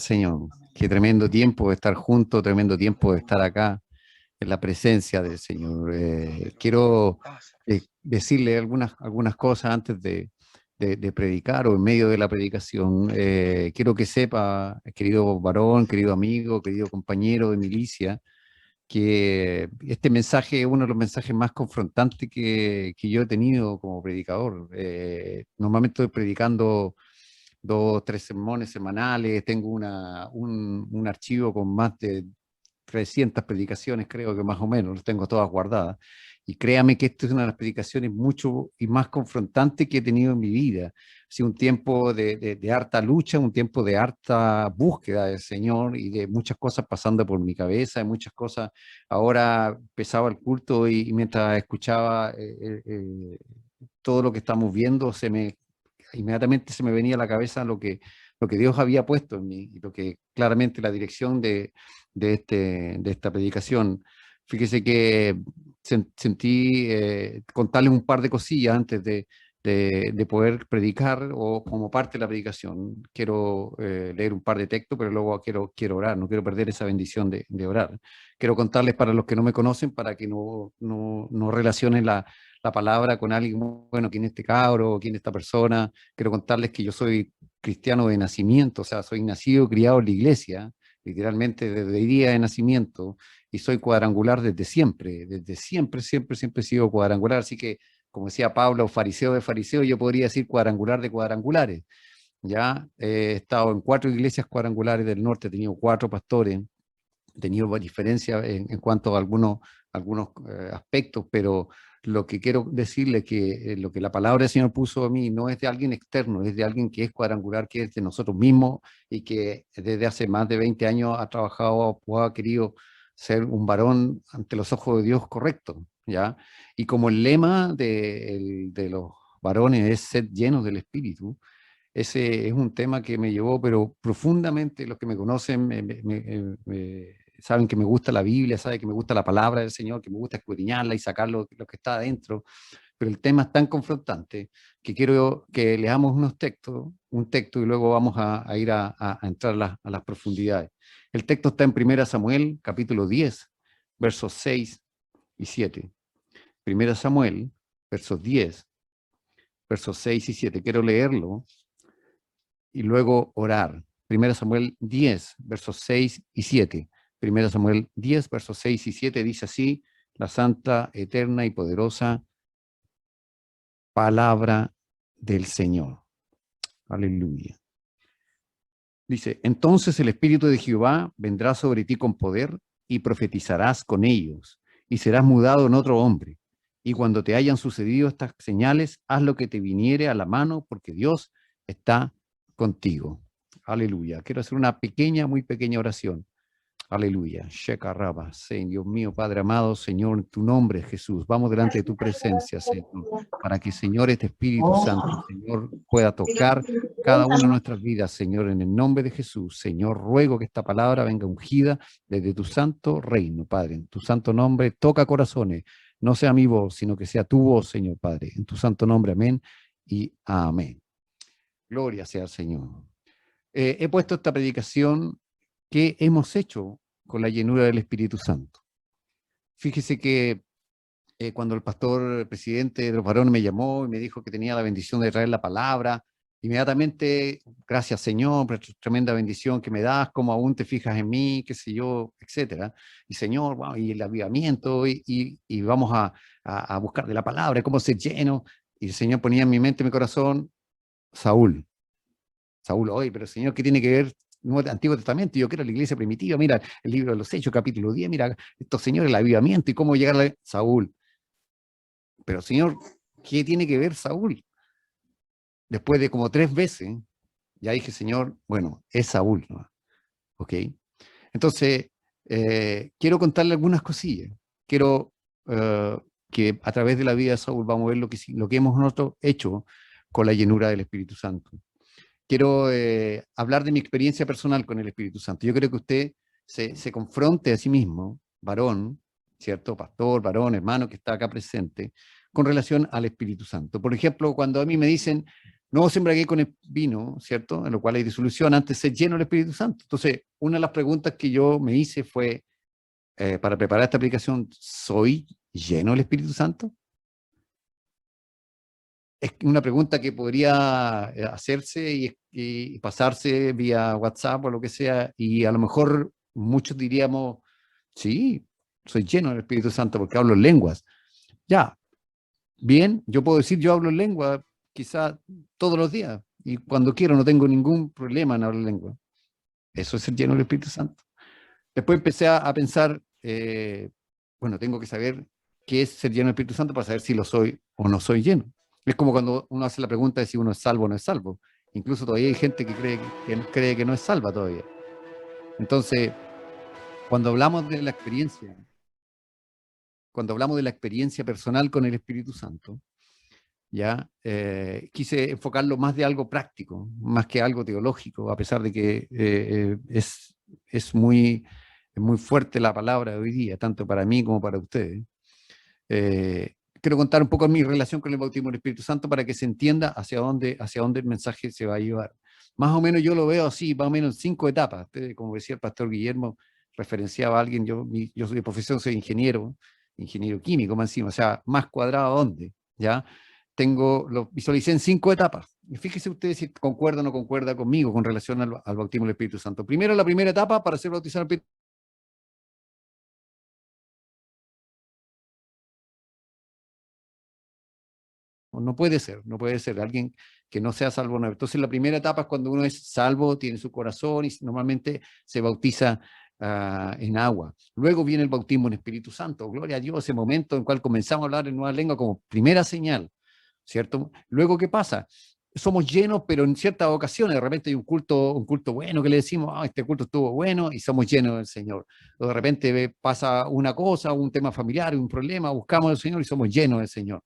Señor. Qué tremendo tiempo de estar juntos, tremendo tiempo de estar acá en la presencia del Señor. Quiero decirle algunas cosas antes de predicar o en medio de la predicación. Quiero que sepa, querido varón, querido amigo, querido compañero de milicia, que este mensaje es uno de los mensajes más confrontantes que yo he tenido como predicador. Normalmente estoy predicando 2, 3 sermones semanales, tengo un archivo con más de 300 predicaciones, creo que más o menos, las tengo todas guardadas. Y créame que esta es una de las predicaciones mucho y más confrontantes que he tenido en mi vida. Ha sido un tiempo de harta lucha, un tiempo de harta búsqueda del Señor y de muchas cosas pasando por mi cabeza, de muchas cosas. Ahora empezaba el culto y mientras escuchaba todo lo que estamos viendo, inmediatamente se me venía a la cabeza lo que Dios había puesto en mí y lo que claramente la dirección de esta predicación. Fíjese que sentí contarles un par de cosillas antes de poder predicar o como parte de la predicación. Quiero leer un par de textos, pero luego quiero orar, no quiero perder esa bendición de orar. Quiero contarles para los que no me conocen, para que no relacionen la palabra con alguien, bueno, ¿quién es este cabro? ¿Quién es esta persona? Quiero contarles que yo soy cristiano de nacimiento, o sea, soy nacido, criado en la iglesia, literalmente desde el día de nacimiento, y soy cuadrangular desde siempre, siempre, siempre he sido cuadrangular, así que, como decía Pablo, fariseo de fariseo, yo podría decir cuadrangular de cuadrangulares. Ya he estado en 4 iglesias cuadrangulares del norte, he tenido 4 pastores, he tenido diferencias en cuanto a algunos aspectos, pero lo que quiero decirle es que lo que la palabra del Señor puso a mí no es de alguien externo, es de alguien que es cuadrangular, que es de nosotros mismos y que desde hace más de 20 años ha trabajado o ha querido ser un varón ante los ojos de Dios correcto, ¿ya? Y como el lema de los varones es ser llenos del Espíritu, ese es un tema que me llevó, pero profundamente, los que me conocen saben que me gusta la Biblia, saben que me gusta la palabra del Señor, que me gusta escudriñarla y sacar lo que está adentro, pero el tema es tan confrontante que quiero que leamos un texto y luego vamos a ir a entrar a las profundidades. El texto está en 1 Samuel, capítulo 10, versos 6 y 7. 1 Samuel, versos 10, versos 6 y 7. Quiero leerlo y luego orar. 1 Samuel 10, versos 6 y 7. 1 Samuel 10, versos 6 y 7 dice así: la santa, eterna y poderosa palabra del Señor. Aleluya. Dice: entonces el Espíritu de Jehová vendrá sobre ti con poder y profetizarás con ellos y serás mudado en otro hombre. Y cuando te hayan sucedido estas señales, haz lo que te viniere a la mano, porque Dios está contigo. Aleluya. Quiero hacer una pequeña, muy pequeña oración. Aleluya. Shekaraba, Dios mío, Padre amado, Señor, en tu nombre, Jesús, vamos delante de tu presencia, Señor, para que, Señor, este Espíritu Santo, Señor, pueda tocar cada una de nuestras vidas, Señor, en el nombre de Jesús. Señor, ruego que esta palabra venga ungida desde tu santo reino, Padre, en tu santo nombre, toca corazones, no sea mi voz, sino que sea tu voz, Señor, Padre, en tu santo nombre, amén y amén. Gloria sea al Señor. He puesto esta predicación que hemos hecho con la llenura del Espíritu Santo. Fíjese que cuando el pastor presidente de los varones me llamó y me dijo que tenía la bendición de traer la palabra, inmediatamente, gracias Señor, por tu tremenda bendición que me das, como aún te fijas en mí, qué sé yo, etcétera. Y Señor, wow, y el avivamiento, y vamos a buscar de la palabra, cómo ser lleno. Y el Señor ponía en mi mente, en mi corazón, Saúl. Saúl, oye, pero Señor, ¿qué tiene que ver Antiguo Testamento? Yo quiero la iglesia primitiva, mira el libro de los Hechos, capítulo 10, mira estos señores, el avivamiento y cómo llegar a Saúl. Pero Señor, ¿qué tiene que ver Saúl? Después de como 3 veces, ya dije, Señor, bueno, es Saúl, ¿no? ¿Ok? Entonces, quiero contarle algunas cosillas. Quiero que a través de la vida de Saúl vamos a ver lo que hemos nosotros hecho con la llenura del Espíritu Santo. Quiero hablar de mi experiencia personal con el Espíritu Santo. Yo creo que usted se confronte a sí mismo, varón, ¿cierto? Pastor, varón, hermano que está acá presente, con relación al Espíritu Santo. Por ejemplo, cuando a mí me dicen, No os embriaguéis con el vino, ¿cierto? En lo cual hay disolución, antes ser lleno del Espíritu Santo. Entonces, una de las preguntas que yo me hice fue, para preparar esta aplicación, ¿soy lleno del Espíritu Santo? Es una pregunta que podría hacerse y pasarse vía WhatsApp o lo que sea, y a lo mejor muchos diríamos, sí, soy lleno del Espíritu Santo porque hablo en lenguas. Ya, bien, yo puedo decir yo hablo en lengua quizá todos los días y cuando quiero no tengo ningún problema en hablar lengua. Eso es ser lleno del Espíritu Santo. Después empecé a pensar, bueno, tengo que saber qué es ser lleno del Espíritu Santo para saber si lo soy o no soy lleno. Es como cuando uno hace la pregunta de si uno es salvo o no es salvo. Incluso todavía hay gente cree que no es salva todavía. Entonces, cuando hablamos de la experiencia, cuando hablamos de la experiencia personal con el Espíritu Santo, ya quise enfocarlo más de algo práctico, más que algo teológico, a pesar de que es muy fuerte la palabra de hoy día, tanto para mí como para ustedes. Quiero contar un poco mi relación con el bautismo del Espíritu Santo para que se entienda hacia dónde el mensaje se va a llevar. Más o menos yo lo veo así, más o menos en 5 etapas. Como decía el pastor Guillermo, referenciaba a alguien, yo soy de profesión, soy ingeniero químico más encima, o sea, más cuadrado a dónde, ¿ya? Lo visualicé en 5 etapas. Y fíjese ustedes si concuerda o no concuerda conmigo con relación al bautismo del Espíritu Santo. Primero, la primera etapa para ser bautizado en el Espíritu No puede ser, no puede ser alguien que no sea salvo. No. Entonces la primera etapa es cuando uno es salvo, tiene su corazón y normalmente se bautiza en agua. Luego viene el bautismo en Espíritu Santo. Gloria a Dios, ese momento en el cual comenzamos a hablar en nueva lengua como primera señal, ¿cierto? Luego, ¿qué pasa? Somos llenos, pero en ciertas ocasiones, de repente hay un culto bueno que le decimos, este culto estuvo bueno y somos llenos del Señor. O de repente pasa una cosa, un tema familiar, un problema, buscamos al Señor y somos llenos del Señor.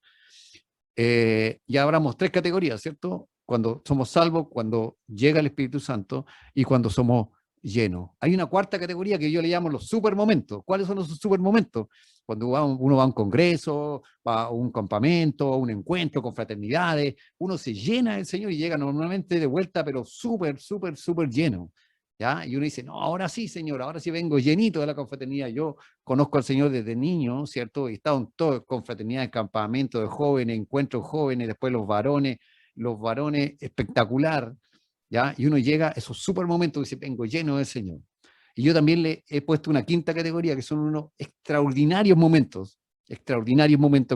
Ya hablamos 3 categorías, ¿cierto? Cuando somos salvos, cuando llega el Espíritu Santo y cuando somos llenos. Hay una cuarta categoría que yo le llamo los supermomentos. ¿Cuáles son los supermomentos? Cuando uno va a un congreso, va a un campamento, a un encuentro con fraternidades, uno se llena del Señor y llega normalmente de vuelta, pero súper, súper, súper lleno. ¿Ya? Y uno dice, no, ahora sí, Señor, ahora sí vengo llenito de la confraternidad. Yo conozco al Señor desde niño, ¿cierto? He estado en todas confraternidades, campamentos de jóvenes, encuentros jóvenes, después los varones espectacular, ¿ya? Y uno llega a esos super momentos y dice, vengo lleno del Señor. Y yo también le he puesto una quinta categoría, que son unos extraordinarios momentos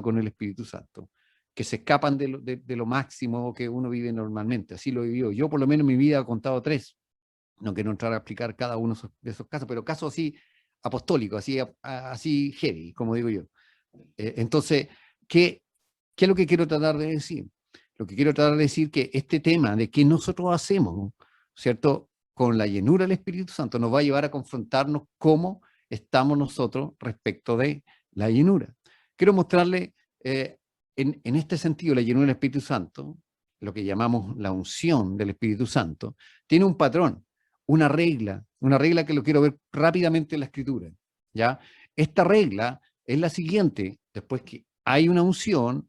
con el Espíritu Santo, que se escapan de lo máximo que uno vive normalmente. Así lo he vivido. Yo por lo menos en mi vida he contado 3. No quiero entrar a explicar cada uno de esos casos, pero casos así apostólicos, así heavy, como digo yo. Entonces, ¿qué es lo que quiero tratar de decir? Lo que quiero tratar de decir que este tema de qué nosotros hacemos, ¿cierto? Con la llenura del Espíritu Santo nos va a llevar a confrontarnos cómo estamos nosotros respecto de la llenura. Quiero mostrarle en este sentido la llenura del Espíritu Santo, lo que llamamos la unción del Espíritu Santo, tiene un patrón, una regla que lo quiero ver rápidamente en la Escritura, ¿ya? Esta regla es la siguiente: después que hay una unción,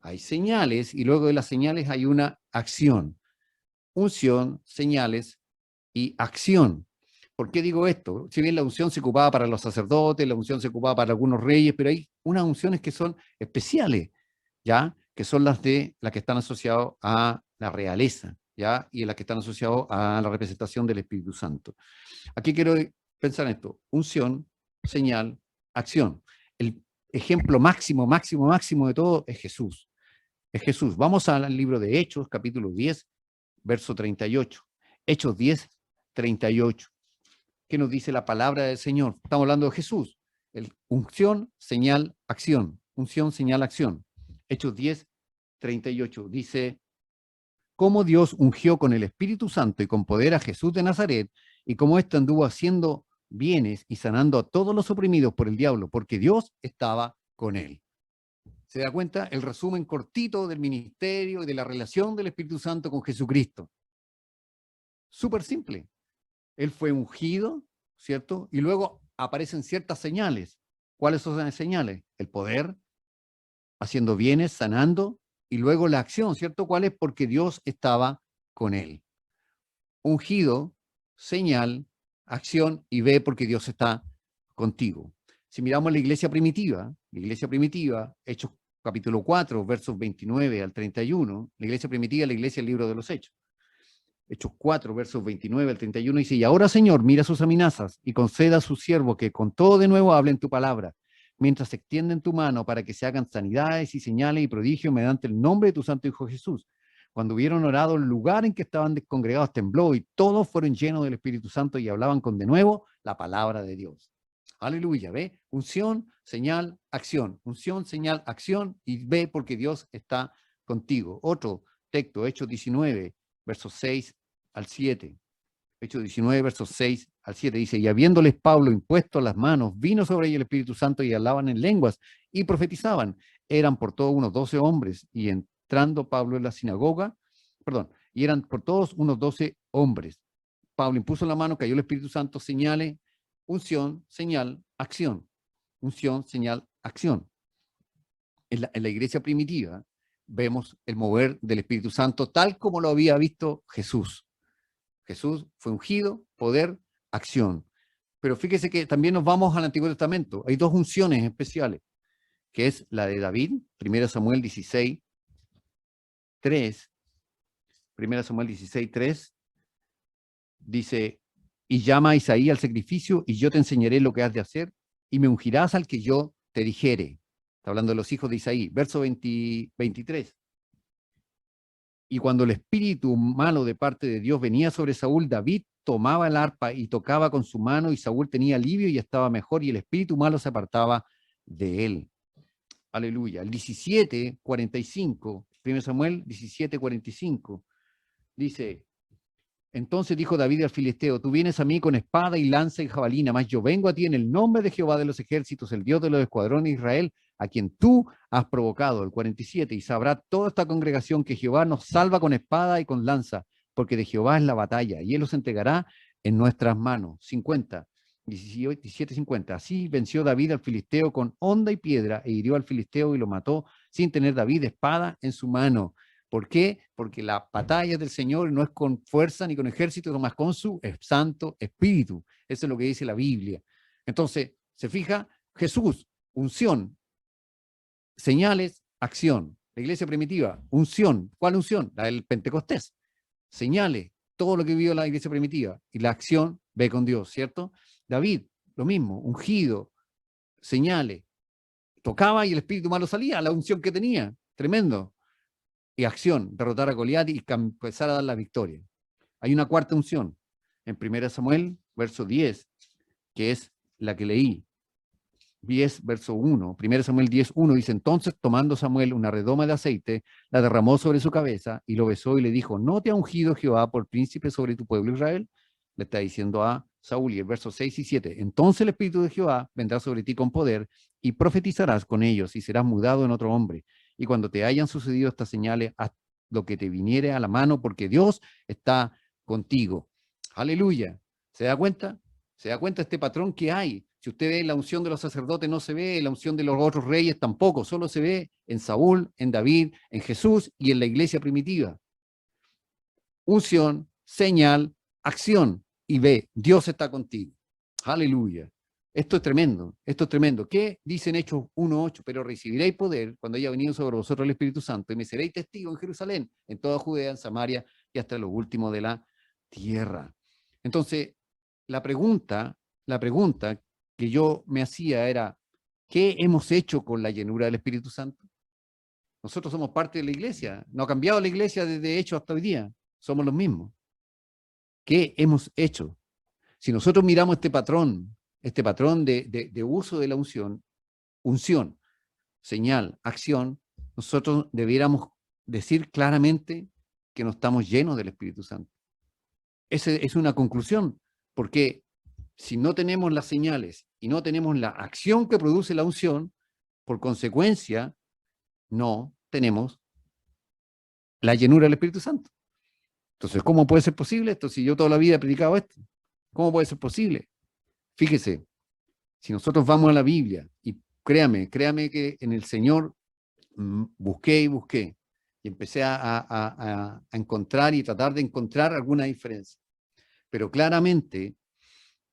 hay señales, y luego de las señales hay una acción. Unción, señales y acción. ¿Por qué digo esto? Si bien la unción se ocupaba para los sacerdotes, la unción se ocupaba para algunos reyes, pero hay unas unciones que son especiales, ¿ya? Que son las que están asociadas a la realeza, ¿ya? Y las que están asociadas a la representación del Espíritu Santo. Aquí quiero pensar en esto: unción, señal, acción. El ejemplo máximo, máximo, máximo de todo es Jesús. Es Jesús. Vamos al libro de Hechos, capítulo 10, verso 38. Hechos 10, 38. ¿Qué nos dice la palabra del Señor? Estamos hablando de Jesús. Unción, señal, acción. Unción, señal, acción. Hechos 10, 38. Dice, cómo Dios ungió con el Espíritu Santo y con poder a Jesús de Nazaret, y cómo éste anduvo haciendo bienes y sanando a todos los oprimidos por el diablo, porque Dios estaba con él. ¿Se da cuenta? El resumen cortito del ministerio y de la relación del Espíritu Santo con Jesucristo. Súper simple. Él fue ungido, ¿cierto? Y luego aparecen ciertas señales. ¿Cuáles son las señales? El poder, haciendo bienes, sanando y luego la acción, ¿cierto? ¿Cuál es? Porque Dios estaba con él. Ungido, señal, acción, y ve porque Dios está contigo. Si miramos la iglesia primitiva, Hechos capítulo 4, versos 29 al 31, la iglesia primitiva, la iglesia del libro de los Hechos. Hechos 4, versos 29 al 31, dice, y ahora, Señor, mira sus amenazas y conceda a su siervo que con todo de nuevo hablen tu palabra, mientras extienden tu mano para que se hagan sanidades y señales y prodigios mediante el nombre de tu santo Hijo Jesús. Cuando hubieron orado, el lugar en que estaban congregados tembló y todos fueron llenos del Espíritu Santo y hablaban con de nuevo la palabra de Dios. Aleluya, ¿ve? Unción, señal, acción. Unción, señal, acción, y ve porque Dios está contigo. Otro texto, Hechos 19, versos 6 al 7. Hechos 19, versos 6 al 7 dice, y habiéndoles Pablo impuesto las manos, vino sobre ellos el Espíritu Santo y hablaban en lenguas y profetizaban. Eran por todos unos 12 hombres, y entrando Pablo en la sinagoga, y eran por todos unos 12 hombres. Pablo impuso la mano, cayó el Espíritu Santo, señales, unción, señal, acción. Unción, señal, acción. En la iglesia primitiva vemos el mover del Espíritu Santo tal como lo había visto Jesús. Jesús fue ungido, poder, acción. Pero fíjese que también nos vamos al Antiguo Testamento. Hay dos unciones especiales, que es la de David, 1 Samuel 16, 3. 1 Samuel 16, 3. Dice, y llama a Isaí al sacrificio, y yo te enseñaré lo que has de hacer, y me ungirás al que yo te dijere. Está hablando de los hijos de Isaí. Verso 23. Y cuando el espíritu malo de parte de Dios venía sobre Saúl, David tomaba el arpa y tocaba con su mano, y Saúl tenía alivio y estaba mejor, y el espíritu malo se apartaba de él. Aleluya. El 17:45, 1 Samuel 17:45, dice, entonces dijo David al filisteo, tú vienes a mí con espada y lanza y jabalina, mas yo vengo a ti en el nombre de Jehová de los ejércitos, el Dios de los escuadrones de Israel, a quien tú has provocado. El 47, y sabrá toda esta congregación que Jehová nos salva con espada y con lanza, porque de Jehová es la batalla, y él los entregará en nuestras manos. 50, 17:50, así venció David al filisteo con honda y piedra, e hirió al filisteo y lo mató, sin tener David espada en su mano. ¿Por qué? Porque la batalla del Señor no es con fuerza ni con ejército, sino más con su Santo Espíritu. Eso es lo que dice la Biblia. Entonces, se fija, Jesús, unción, señales, acción. La iglesia primitiva, unción. ¿Cuál unción? La del Pentecostés. Señales, todo lo que vivió la iglesia primitiva. Y la acción, ve con Dios, ¿cierto? David, lo mismo, ungido, señales. Tocaba y el espíritu malo salía, la unción que tenía. Tremendo. Y acción, derrotar a Goliat y empezar a dar la victoria. Hay una cuarta unción en 1 Samuel, verso 10, que es la que leí. 10, verso 1. 1 Samuel 10, 1 dice, entonces tomando Samuel una redoma de aceite, la derramó sobre su cabeza y lo besó y le dijo, ¿no te ha ungido Jehová por príncipe sobre tu pueblo Israel? Le está diciendo a Saúl. Y el verso 6 y 7, entonces el Espíritu de Jehová vendrá sobre ti con poder y profetizarás con ellos y serás mudado en otro hombre. Y cuando te hayan sucedido estas señales, haz lo que te viniere a la mano, porque Dios está contigo. Aleluya. ¿Se da cuenta? ¿Se da cuenta este patrón que hay? Si usted ve la unción de los sacerdotes, no se ve, la unción de los otros reyes tampoco, solo se ve en Saúl, en David, en Jesús y en la iglesia primitiva. Unción, señal, acción, y ve, Dios está contigo. Aleluya. Esto es tremendo, esto es tremendo. ¿Qué dice en Hechos 1:8? Pero recibiréis poder cuando haya venido sobre vosotros el Espíritu Santo y me seréis testigo en Jerusalén, en toda Judea, en Samaria y hasta lo último de la tierra. Entonces, la pregunta que yo me hacía era, ¿qué hemos hecho con la llenura del Espíritu Santo? Nosotros somos parte de la iglesia, no ha cambiado la iglesia desde Hechos hasta hoy día, somos los mismos. ¿Qué hemos hecho? Si nosotros miramos este patrón de uso de la unción, señal, acción, nosotros debiéramos decir claramente que no estamos llenos del Espíritu Santo. Esa es una conclusión, porque si no tenemos las señales y no tenemos la acción que produce la unción, por consecuencia, no tenemos la llenura del Espíritu Santo. Entonces, ¿cómo puede ser posible esto si yo toda la vida he predicado esto? ¿Cómo puede ser posible? Fíjese, si nosotros vamos a la Biblia, y créame que en el Señor busqué y busqué, Y empecé a encontrar y tratar de encontrar alguna diferencia. Pero claramente,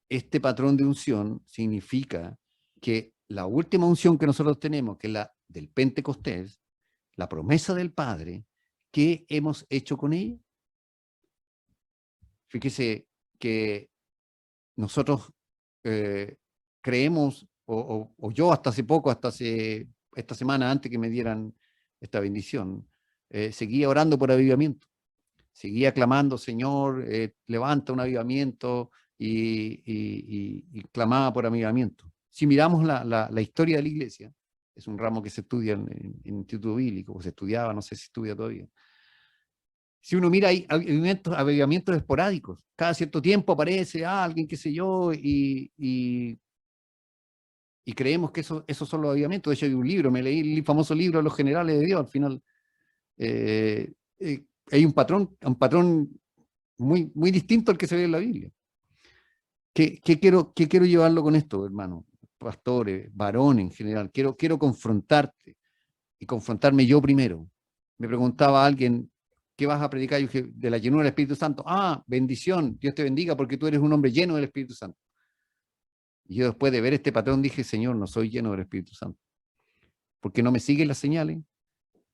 este patrón de unción significa que la última unción que nosotros tenemos, que es la del Pentecostés, la promesa del Padre, ¿qué hemos hecho con ella? Fíjese que nosotros creemos, o yo hasta hace poco, esta semana antes que me dieran esta bendición, seguía orando por avivamiento. Seguía clamando, Señor, levanta un avivamiento, y clamaba por avivamiento. Si miramos la historia de la iglesia, es un ramo que se estudia en Instituto Bíblico, o se estudiaba, no sé si estudia todavía. Si uno mira, hay avivamientos esporádicos. Cada cierto tiempo aparece alguien, qué sé yo, y creemos que esos son los avivamientos. De hecho, hay un libro, me leí el famoso libro de los generales de Dios, al final. Hay un patrón muy, muy distinto al que se ve en la Biblia. ¿Qué quiero llevarlo con esto, hermano? Pastores, varones en general. Quiero confrontarte y confrontarme yo primero. Me preguntaba alguien, ¿qué vas a predicar? Yo dije, de la llenura del Espíritu Santo. Ah, bendición, Dios te bendiga porque tú eres un hombre lleno del Espíritu Santo. Y yo después de ver este patrón dije, Señor, no soy lleno del Espíritu Santo. Porque no me siguen las señales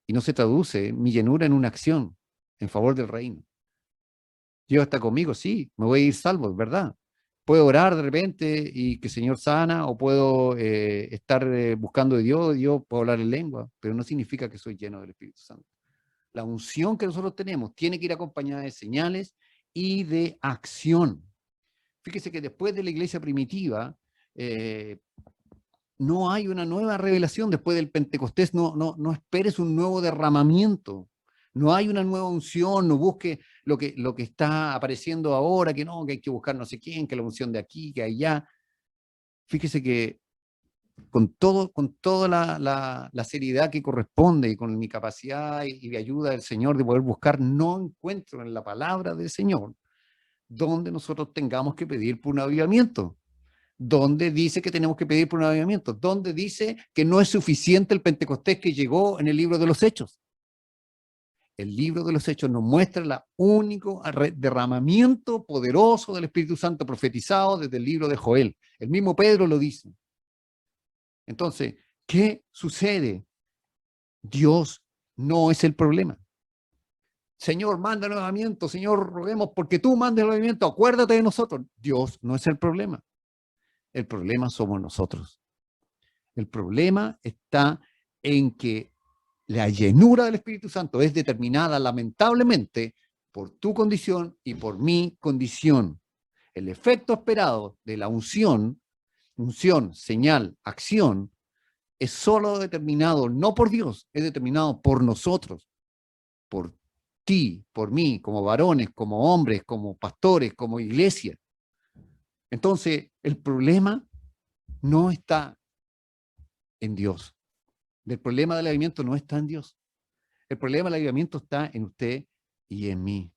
y no se traduce mi llenura en una acción en favor del reino. Dios está conmigo, sí, me voy a ir salvo, es verdad. Puedo orar de repente y que el Señor sana, o puedo estar buscando de Dios, puedo hablar en lengua, pero no significa que soy lleno del Espíritu Santo. La unción que nosotros tenemos tiene que ir acompañada de señales y de acción. Fíjese que después de la iglesia primitiva, no hay una nueva revelación. Después del Pentecostés, no esperes un nuevo derramamiento. No hay una nueva unción, no busque lo que está apareciendo ahora, que hay que buscar no sé quién, que la unción de aquí, que allá. Fíjese que con toda la seriedad que corresponde y con mi capacidad y de ayuda del Señor de poder buscar, no encuentro en la palabra del Señor donde nosotros tengamos que pedir por un avivamiento. ¿Dónde dice que tenemos que pedir por un avivamiento? ¿Dónde dice que no es suficiente el Pentecostés que llegó en el libro de los Hechos? El libro de los Hechos nos muestra el único derramamiento poderoso del Espíritu Santo profetizado desde el libro de Joel. El mismo Pedro lo dice. Entonces, ¿qué sucede? Dios no es el problema. Señor, manda el avivamiento. Señor, roguemos porque tú mandes el avivamiento. Acuérdate de nosotros. Dios no es el problema. El problema somos nosotros. El problema está en que la llenura del Espíritu Santo es determinada lamentablemente por tu condición y por mi condición. El efecto esperado de la unción, señal, acción, es solo determinado no por Dios, es determinado por nosotros, por ti, por mí, como varones, como hombres, como pastores, como iglesia. Entonces, el problema no está en Dios. El problema del avivamiento no está en Dios. El problema del avivamiento está en usted y en mí.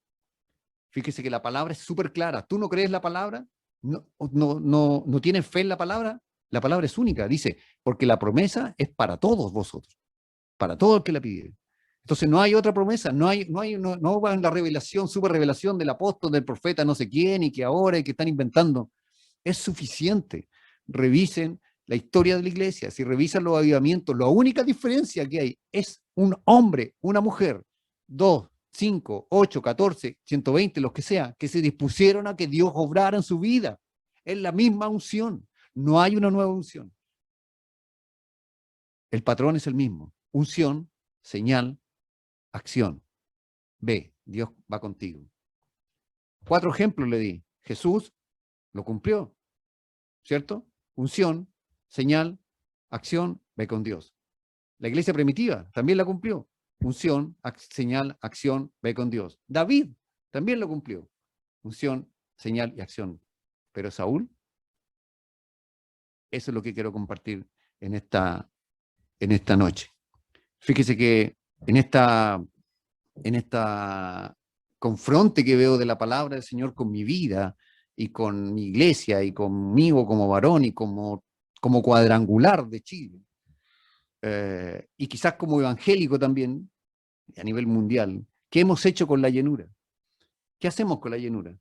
Fíjese que la palabra es súper clara. ¿Tú no crees la palabra? ¿No tienes fe en la palabra? La palabra es única. Dice, porque la promesa es para todos vosotros, para todo el que la pide. Entonces no hay otra promesa, no va en la revelación, super revelación del apóstol, del profeta, no sé quién, y que ahora y que están inventando. Es suficiente. Revisen la historia de la iglesia, si revisan los avivamientos, la única diferencia que hay es un hombre, una mujer, 2, 5, 8, 14, 120, los que sea, que se dispusieron a que Dios obrara en su vida. Es la misma unción, no hay una nueva unción. El patrón es el mismo, unción, señal, acción. Ve, Dios va contigo. 4 ejemplos le di. Jesús lo cumplió, ¿cierto? Unción, señal, acción, ve con Dios. La iglesia primitiva también la cumplió. Unción, señal, acción, ve con Dios. David también lo cumplió. Unción, señal y acción. Pero Saúl, eso es lo que quiero compartir en esta noche. Fíjese que en esta confronte que veo de la palabra del Señor con mi vida y con mi iglesia y conmigo como varón y como cuadrangular de Chile, y quizás como evangélico también, a nivel mundial. ¿Qué hemos hecho con la llenura? ¿Qué hacemos con la llenura?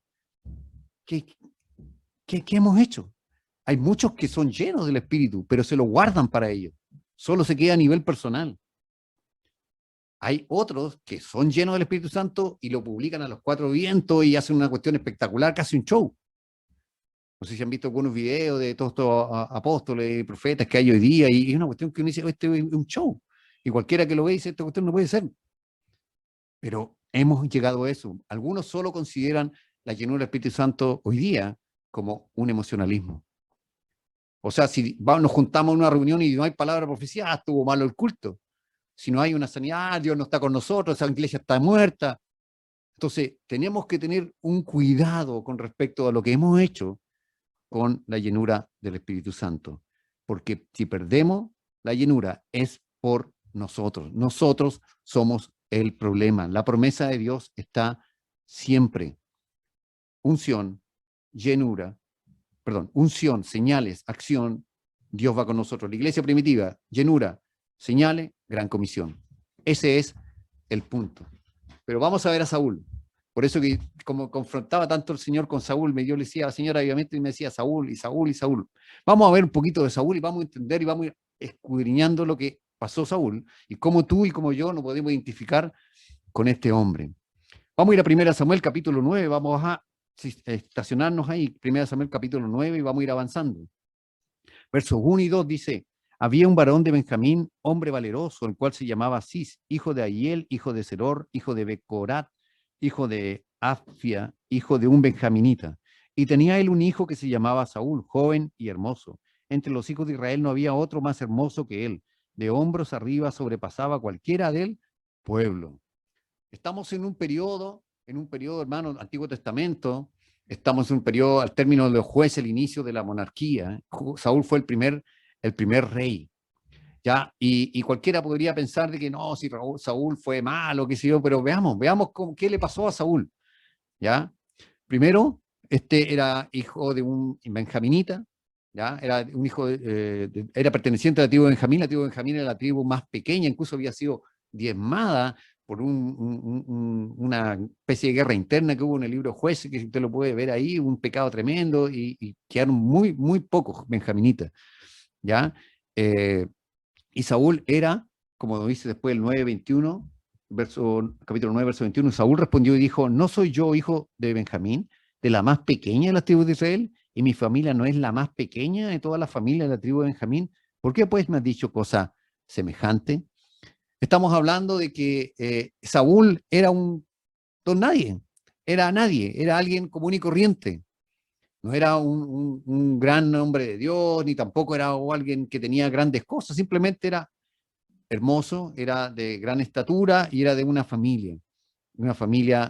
¿Qué hemos hecho? Hay muchos que son llenos del Espíritu, pero se lo guardan para ellos. Solo se queda a nivel personal. Hay otros que son llenos del Espíritu Santo y lo publican a los cuatro vientos y hacen una cuestión espectacular, casi un show. No sé si han visto algunos videos de todos estos apóstoles y profetas que hay hoy día, y es una cuestión que uno dice, este es un show. Y cualquiera que lo ve dice, esta cuestión no puede ser. Pero hemos llegado a eso. Algunos solo consideran la llenura del Espíritu Santo hoy día como un emocionalismo. O sea, si nos juntamos en una reunión y no hay palabra de profecía, estuvo malo el culto. Si no hay una sanidad, Dios no está con nosotros, esa iglesia está muerta. Entonces, tenemos que tener un cuidado con respecto a lo que hemos hecho con la llenura del Espíritu Santo. Porque si perdemos la llenura es por nosotros. Nosotros somos el problema. La promesa de Dios está siempre. Unción, llenura, unción, señales, acción, Dios va con nosotros. La iglesia primitiva, llenura, señales, gran comisión. Ese es el punto. Pero vamos a ver a Saúl. Por eso que como confrontaba tanto el Señor con Saúl, yo le decía, Señor, avivamiento, y me decía Saúl, y Saúl, y Saúl. Vamos a ver un poquito de Saúl y vamos a entender y vamos a ir escudriñando lo que pasó Saúl y cómo tú y como yo nos podemos identificar con este hombre. Vamos a ir a 1 Samuel capítulo 9, vamos a estacionarnos ahí, 1 Samuel capítulo 9, y vamos a ir avanzando. Versos 1 y 2 dice, había un varón de Benjamín, hombre valeroso, el cual se llamaba Cis, hijo de Ahiel, hijo de Seror, hijo de Becorat, hijo de Afia, hijo de un benjaminita. Y tenía él un hijo que se llamaba Saúl, joven y hermoso. Entre los hijos de Israel no había otro más hermoso que él. De hombros arriba sobrepasaba cualquiera del pueblo. Estamos en un periodo, hermano, Antiguo Testamento. Estamos en un periodo, al término de los jueces, el inicio de la monarquía. Saúl fue el primer rey. ¿Ya? Y cualquiera podría pensar de que no, si Saúl fue malo, qué sé yo, pero veamos qué le pasó a Saúl. ¿Ya? Primero, este era hijo de un benjaminita, ¿ya? Era un hijo, era perteneciente a la tribu de Benjamín. La tribu de Benjamín era la tribu más pequeña, incluso había sido diezmada por una especie de guerra interna que hubo en el libro de Jueces, que usted lo puede ver ahí, un pecado tremendo, y quedaron muy, muy pocos benjaminitas, ¿ya? Y Saúl era, como dice después el 9:21, capítulo 9, verso 21, Saúl respondió y dijo, ¿no soy yo hijo de Benjamín, de la más pequeña de las tribus de Israel? ¿Y mi familia no es la más pequeña de toda la familia de la tribu de Benjamín? ¿Por qué pues me has dicho cosa semejante? Estamos hablando de que Saúl era un don nadie, era alguien común y corriente. No era un gran hombre de Dios, ni tampoco era alguien que tenía grandes cosas, simplemente era hermoso, era de gran estatura y era de una familia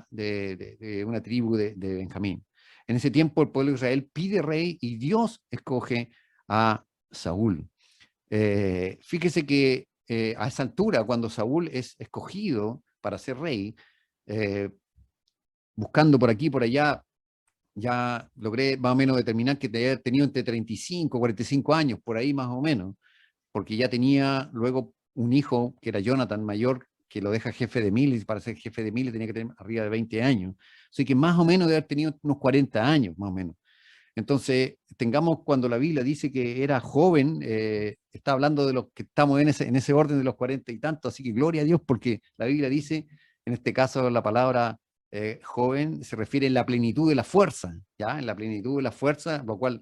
de una tribu de Benjamín. En ese tiempo el pueblo de Israel pide rey y Dios escoge a Saúl. Fíjese que a esa altura, cuando Saúl es escogido para ser rey, buscando por aquí y por allá, ya logré más o menos determinar que había tenido entre 35 y 45 años, por ahí más o menos, porque ya tenía luego un hijo que era Jonathan mayor, que lo deja jefe de miles, para ser jefe de miles tenía que tener arriba de 20 años. Así que más o menos debe haber tenido unos 40 años, más o menos. Entonces, tengamos cuando la Biblia dice que era joven, está hablando de los que estamos en ese orden de los 40 y tantos, así que gloria a Dios, porque la Biblia dice, en este caso la palabra joven se refiere en la plenitud de la fuerza, ¿ya? En la plenitud de la fuerza, lo cual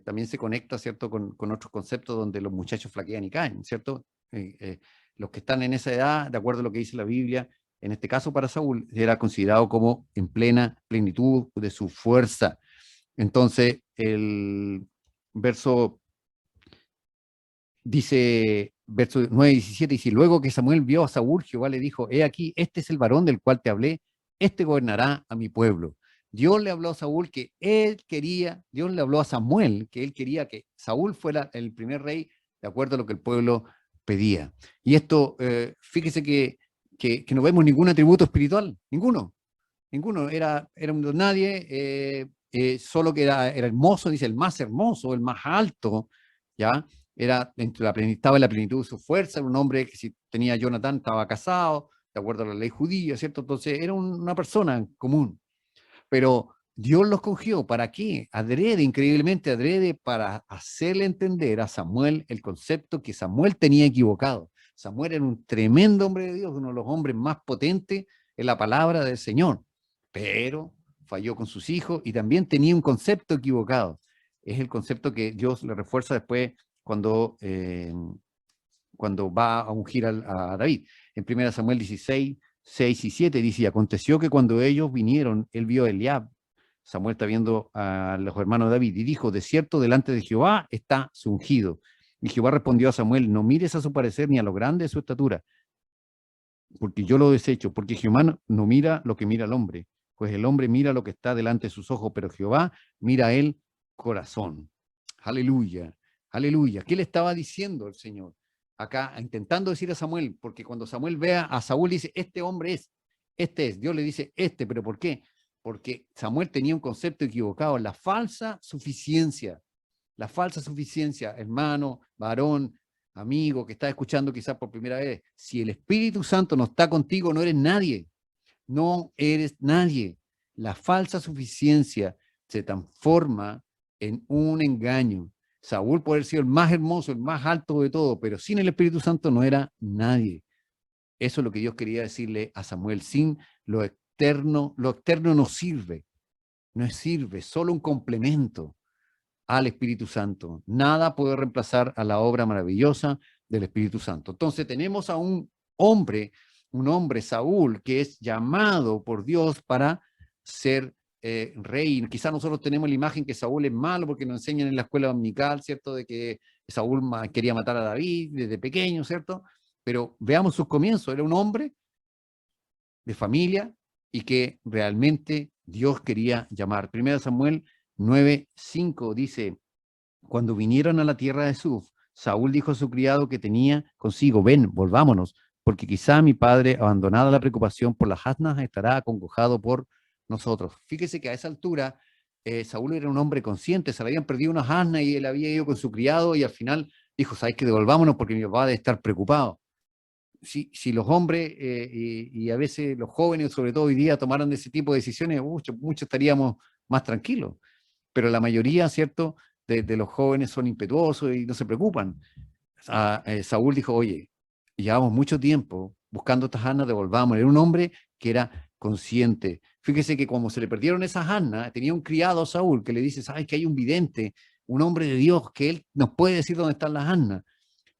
también se conecta, ¿cierto?, con otros conceptos donde los muchachos flaquean y caen, ¿cierto? Los que están en esa edad, de acuerdo a lo que dice la Biblia, en este caso para Saúl, era considerado como en plena plenitud de su fuerza. Entonces, el verso dice, verso 9:17, dice, luego que Samuel vio a Saúl, Jehová le dijo, he aquí, este es el varón del cual te hablé, este gobernará a mi pueblo. Dios le habló a Saúl que él quería, Dios le habló a Samuel que él quería que Saúl fuera el primer rey de acuerdo a lo que el pueblo pedía. Y esto, fíjese que no vemos ningún atributo espiritual, ninguno, era un don nadie, solo que era hermoso, dice, el más hermoso, el más alto, ¿ya? Estaba en la plenitud de su fuerza, era un hombre que si tenía Jonathan estaba casado, de acuerdo a la ley judía, ¿cierto? Entonces era una persona común. Pero Dios los cogió, ¿para qué? Adrede, increíblemente adrede, para hacerle entender a Samuel el concepto que Samuel tenía equivocado. Samuel era un tremendo hombre de Dios, uno de los hombres más potentes en la palabra del Señor, pero falló con sus hijos y también tenía un concepto equivocado. Es el concepto que Dios le refuerza después cuando, cuando va a ungir a David. En 1 Samuel 16, 6 y 7 dice, y aconteció que cuando ellos vinieron, él vio a Eliab, Samuel está viendo a los hermanos de David, y dijo, de cierto, delante de Jehová está su ungido. Y Jehová respondió a Samuel, no mires a su parecer ni a lo grande de su estatura, porque yo lo desecho, porque Jehová no mira lo que mira el hombre, pues el hombre mira lo que está delante de sus ojos, pero Jehová mira el corazón. Aleluya, aleluya. ¿Qué le estaba diciendo el Señor? Acá intentando decir a Samuel, porque cuando Samuel vea a Saúl dice, este hombre es, este es, Dios le dice, este, pero ¿por qué? Porque Samuel tenía un concepto equivocado, la falsa suficiencia, hermano, varón, amigo que está escuchando quizás por primera vez, si el Espíritu Santo no está contigo, no eres nadie, no eres nadie. La falsa suficiencia se transforma en un engaño. Saúl puede haber sido el más hermoso, el más alto de todo, pero sin el Espíritu Santo no era nadie. Eso es lo que Dios quería decirle a Samuel. Sin lo externo no sirve, no sirve, solo un complemento al Espíritu Santo. Nada puede reemplazar a la obra maravillosa del Espíritu Santo. Entonces tenemos a un hombre, Saúl, que es llamado por Dios para ser rey. Quizás nosotros tenemos la imagen que Saúl es malo porque nos enseñan en la escuela dominical, ¿cierto? De que Saúl quería matar a David desde pequeño, ¿cierto? Pero veamos sus comienzos. Era un hombre de familia y que realmente Dios quería llamar. 1 Samuel 9:5 dice, cuando vinieron a la tierra de Suf, Saúl dijo a su criado que tenía consigo, ven, volvámonos, porque quizá mi padre, abandonada la preocupación por las asnas, estará acongojado por nosotros. Fíjese que a esa altura Saúl era un hombre consciente, se le habían perdido unas asnas y él había ido con su criado y al final dijo, ¿sabes qué? Devolvámonos porque mi papá debe estar preocupado. Si los hombres y a veces los jóvenes, sobre todo hoy día, tomaran ese tipo de decisiones, muchos estaríamos más tranquilos. Pero la mayoría, ¿cierto?, de los jóvenes son impetuosos y no se preocupan. Saúl dijo, oye, llevamos mucho tiempo buscando estas asnas, devolvamos. Era un hombre que era consciente. Fíjese que como se le perdieron esas asnas, tenía un criado Saúl que le dice, sabes que hay un vidente, un hombre de Dios, que él nos puede decir dónde están las asnas.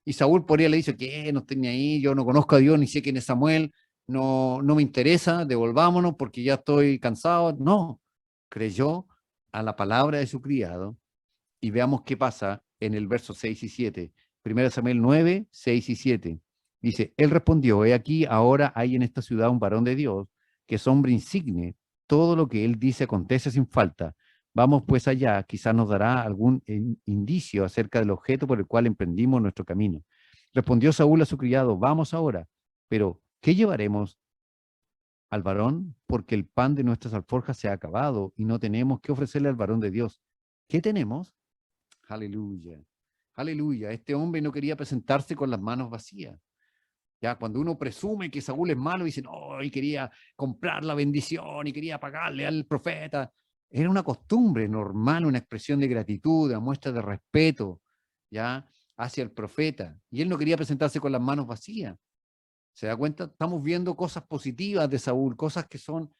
Y Saúl por ahí le dice, ¿qué? No estoy ni ahí, yo no conozco a Dios, ni sé quién es Samuel, no me interesa, devolvámonos porque ya estoy cansado. No, creyó a la palabra de su criado y veamos qué pasa en el verso 6 y 7. 1 Samuel 9, 6 y 7. Dice, él respondió, he aquí, ahora hay en esta ciudad un varón de Dios, que es hombre insigne, todo lo que él dice acontece sin falta. Vamos pues allá, quizás nos dará algún indicio acerca del objeto por el cual emprendimos nuestro camino. Respondió Saúl a su criado, vamos ahora, pero ¿qué llevaremos al varón? Porque el pan de nuestras alforjas se ha acabado y no tenemos que ofrecerle al varón de Dios. ¿Qué tenemos? Aleluya, aleluya. Este hombre no quería presentarse con las manos vacías. Ya cuando uno presume que Saúl es malo, dice, no, y quería comprar la bendición y quería pagarle al profeta. Era una costumbre normal, una expresión de gratitud, una muestra de respeto, ya, hacia el profeta. Y él no quería presentarse con las manos vacías. ¿Se da cuenta? Estamos viendo cosas positivas de Saúl, cosas que son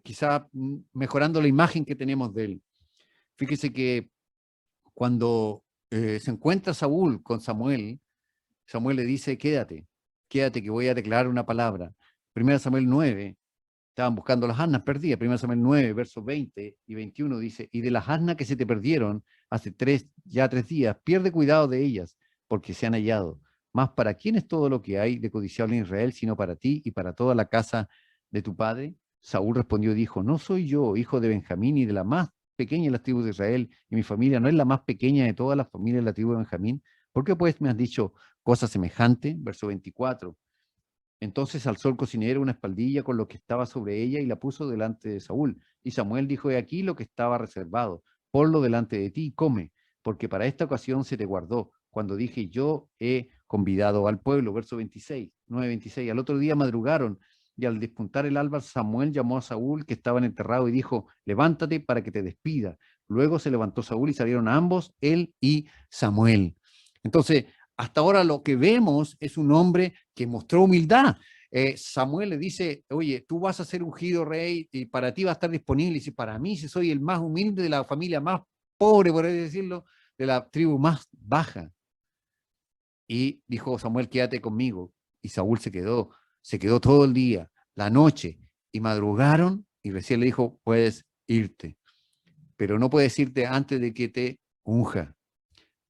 quizá mejorando la imagen que tenemos de él. Fíjese que cuando se encuentra Saúl con Samuel, Samuel le dice, quédate que voy a declarar una palabra. 1 Samuel 9, estaban buscando las asnas perdidas. 1 Samuel 9, versos 20 y 21 dice, y de las asnas que se te perdieron hace 3 días, pierde cuidado de ellas, porque se han hallado. Más para quién es todo lo que hay de codiciable en Israel, sino para ti y para toda la casa de tu padre. Saúl respondió y dijo, no soy yo, hijo de Benjamín y de la más pequeña de las tribus de Israel, y mi familia no es la más pequeña de todas las familias de la tribu de Benjamín. ¿Por qué pues me has dicho cosa semejante? Verso 24. Entonces alzó el cocinero una espaldilla con lo que estaba sobre ella y la puso delante de Saúl. Y Samuel dijo, he aquí lo que estaba reservado, ponlo delante de ti y come, porque para esta ocasión se te guardó. Cuando dije, yo he convidado al pueblo. Verso 26, 9:26. Al otro día madrugaron, y al despuntar el alba, Samuel llamó a Saúl, que estaba enterrado, y dijo: levántate para que te despida. Luego se levantó Saúl y salieron ambos, él y Samuel. Entonces, hasta ahora lo que vemos es un hombre que mostró humildad. Samuel le dice: oye, tú vas a ser ungido rey y para ti va a estar disponible. Y dice: para mí, si soy el más humilde de la familia más pobre, por así decirlo, de la tribu más baja. Y dijo Samuel: quédate conmigo. Y Saúl se quedó todo el día, la noche, y madrugaron, y recién le dijo: puedes irte, pero no puedes irte antes de que te unja.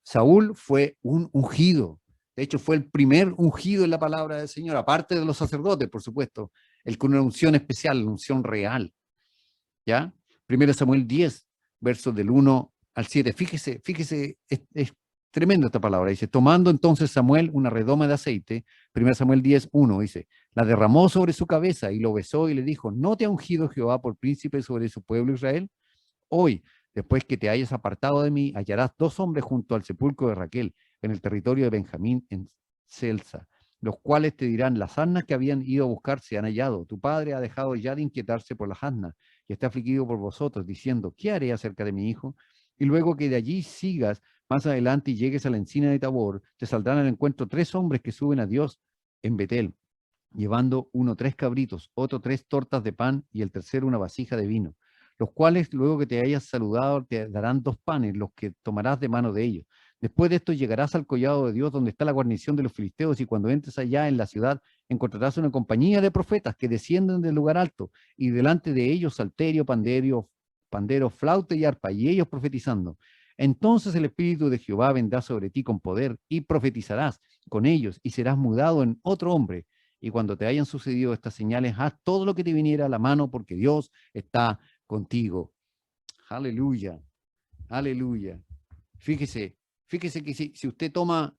Saúl fue un ungido. De hecho, fue el primer ungido en la palabra del Señor, aparte de los sacerdotes, por supuesto, el con una unción especial, una unción real. ¿Ya? 1 Samuel 10, versos del 1 al 7. Fíjese, es tremenda esta palabra. Dice: tomando entonces Samuel una redoma de aceite, 1 Samuel 10, 1, dice, la derramó sobre su cabeza y lo besó y le dijo: ¿no te ha ungido Jehová por príncipe sobre su pueblo Israel? Hoy, después que te hayas apartado de mí, hallarás 2 hombres junto al sepulcro de Raquel, en el territorio de Benjamín, en Celsa, los cuales te dirán: las asnas que habían ido a buscar se han hallado. Tu padre ha dejado ya de inquietarse por las asnas y está afligido por vosotros, diciendo: ¿qué haré acerca de mi hijo? Y luego que de allí sigas más adelante y llegues a la encina de Tabor, te saldrán al encuentro 3 hombres que suben a Dios en Betel, llevando uno 3 cabritos, otro 3 tortas de pan y el tercero una vasija de vino, los cuales luego que te hayas saludado te darán 2 panes, los que tomarás de mano de ellos. Después de esto llegarás al collado de Dios, donde está la guarnición de los filisteos, y cuando entres allá en la ciudad encontrarás una compañía de profetas que descienden del lugar alto, y delante de ellos salterio, pandero, flauta y arpa, y ellos profetizando. Entonces el Espíritu de Jehová vendrá sobre ti con poder, y profetizarás con ellos, y serás mudado en otro hombre. Y cuando te hayan sucedido estas señales, haz todo lo que te viniera a la mano, porque Dios está contigo. Aleluya, aleluya. Fíjese que si usted toma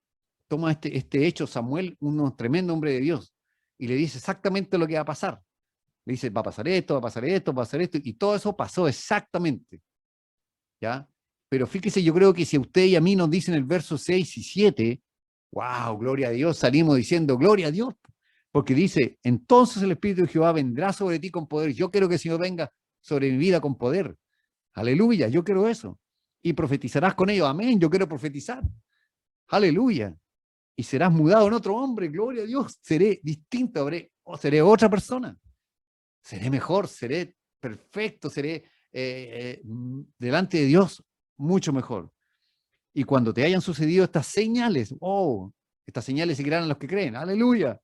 este hecho, Samuel, un tremendo hombre de Dios, y le dice exactamente lo que va a pasar. Le dice: va a pasar esto, va a pasar esto, va a pasar esto, y todo eso pasó exactamente. ¿Ya? Pero fíjese, yo creo que si a usted y a mí nos dicen el verso 6 y 7, wow, gloria a Dios, salimos diciendo gloria a Dios, porque dice: entonces el Espíritu de Jehová vendrá sobre ti con poder. Yo quiero que el Señor venga sobre mi vida con poder. Aleluya, yo quiero eso. Y profetizarás con ellos. Amén, yo quiero profetizar. Aleluya. Y serás mudado en otro hombre. Gloria a Dios. Seré distinto, seré otra persona. Seré mejor, seré perfecto, seré delante de Dios mucho mejor. Y cuando te hayan sucedido estas señales, estas señales seguirán a los que creen. Aleluya.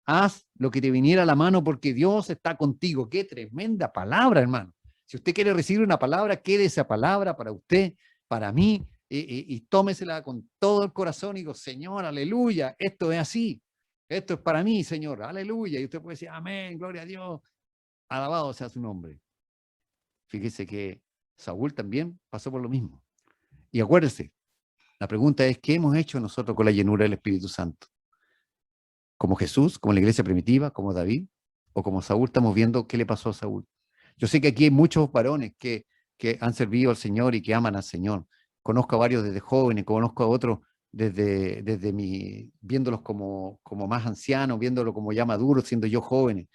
Haz lo que te viniera a la mano, porque Dios está contigo. Qué tremenda palabra, hermano. Si usted quiere recibir una palabra, quede esa palabra para usted, para mí, y tómesela con todo el corazón y digo: Señor, aleluya, esto es así. Esto es para mí, Señor, aleluya. Y usted puede decir: amén, gloria a Dios, alabado sea su nombre. Fíjese que Saúl también pasó por lo mismo. Y acuérdese, la pregunta es: ¿qué hemos hecho nosotros con la llenura del Espíritu Santo? ¿Como Jesús, como la iglesia primitiva, como David, o como Saúl? Estamos viendo qué le pasó a Saúl. Yo sé que aquí hay muchos varones que han servido al Señor y que aman al Señor. Conozco a varios desde jóvenes, conozco a otros desde viéndolos como más ancianos, viéndolos como ya maduros, siendo yo jóvenes.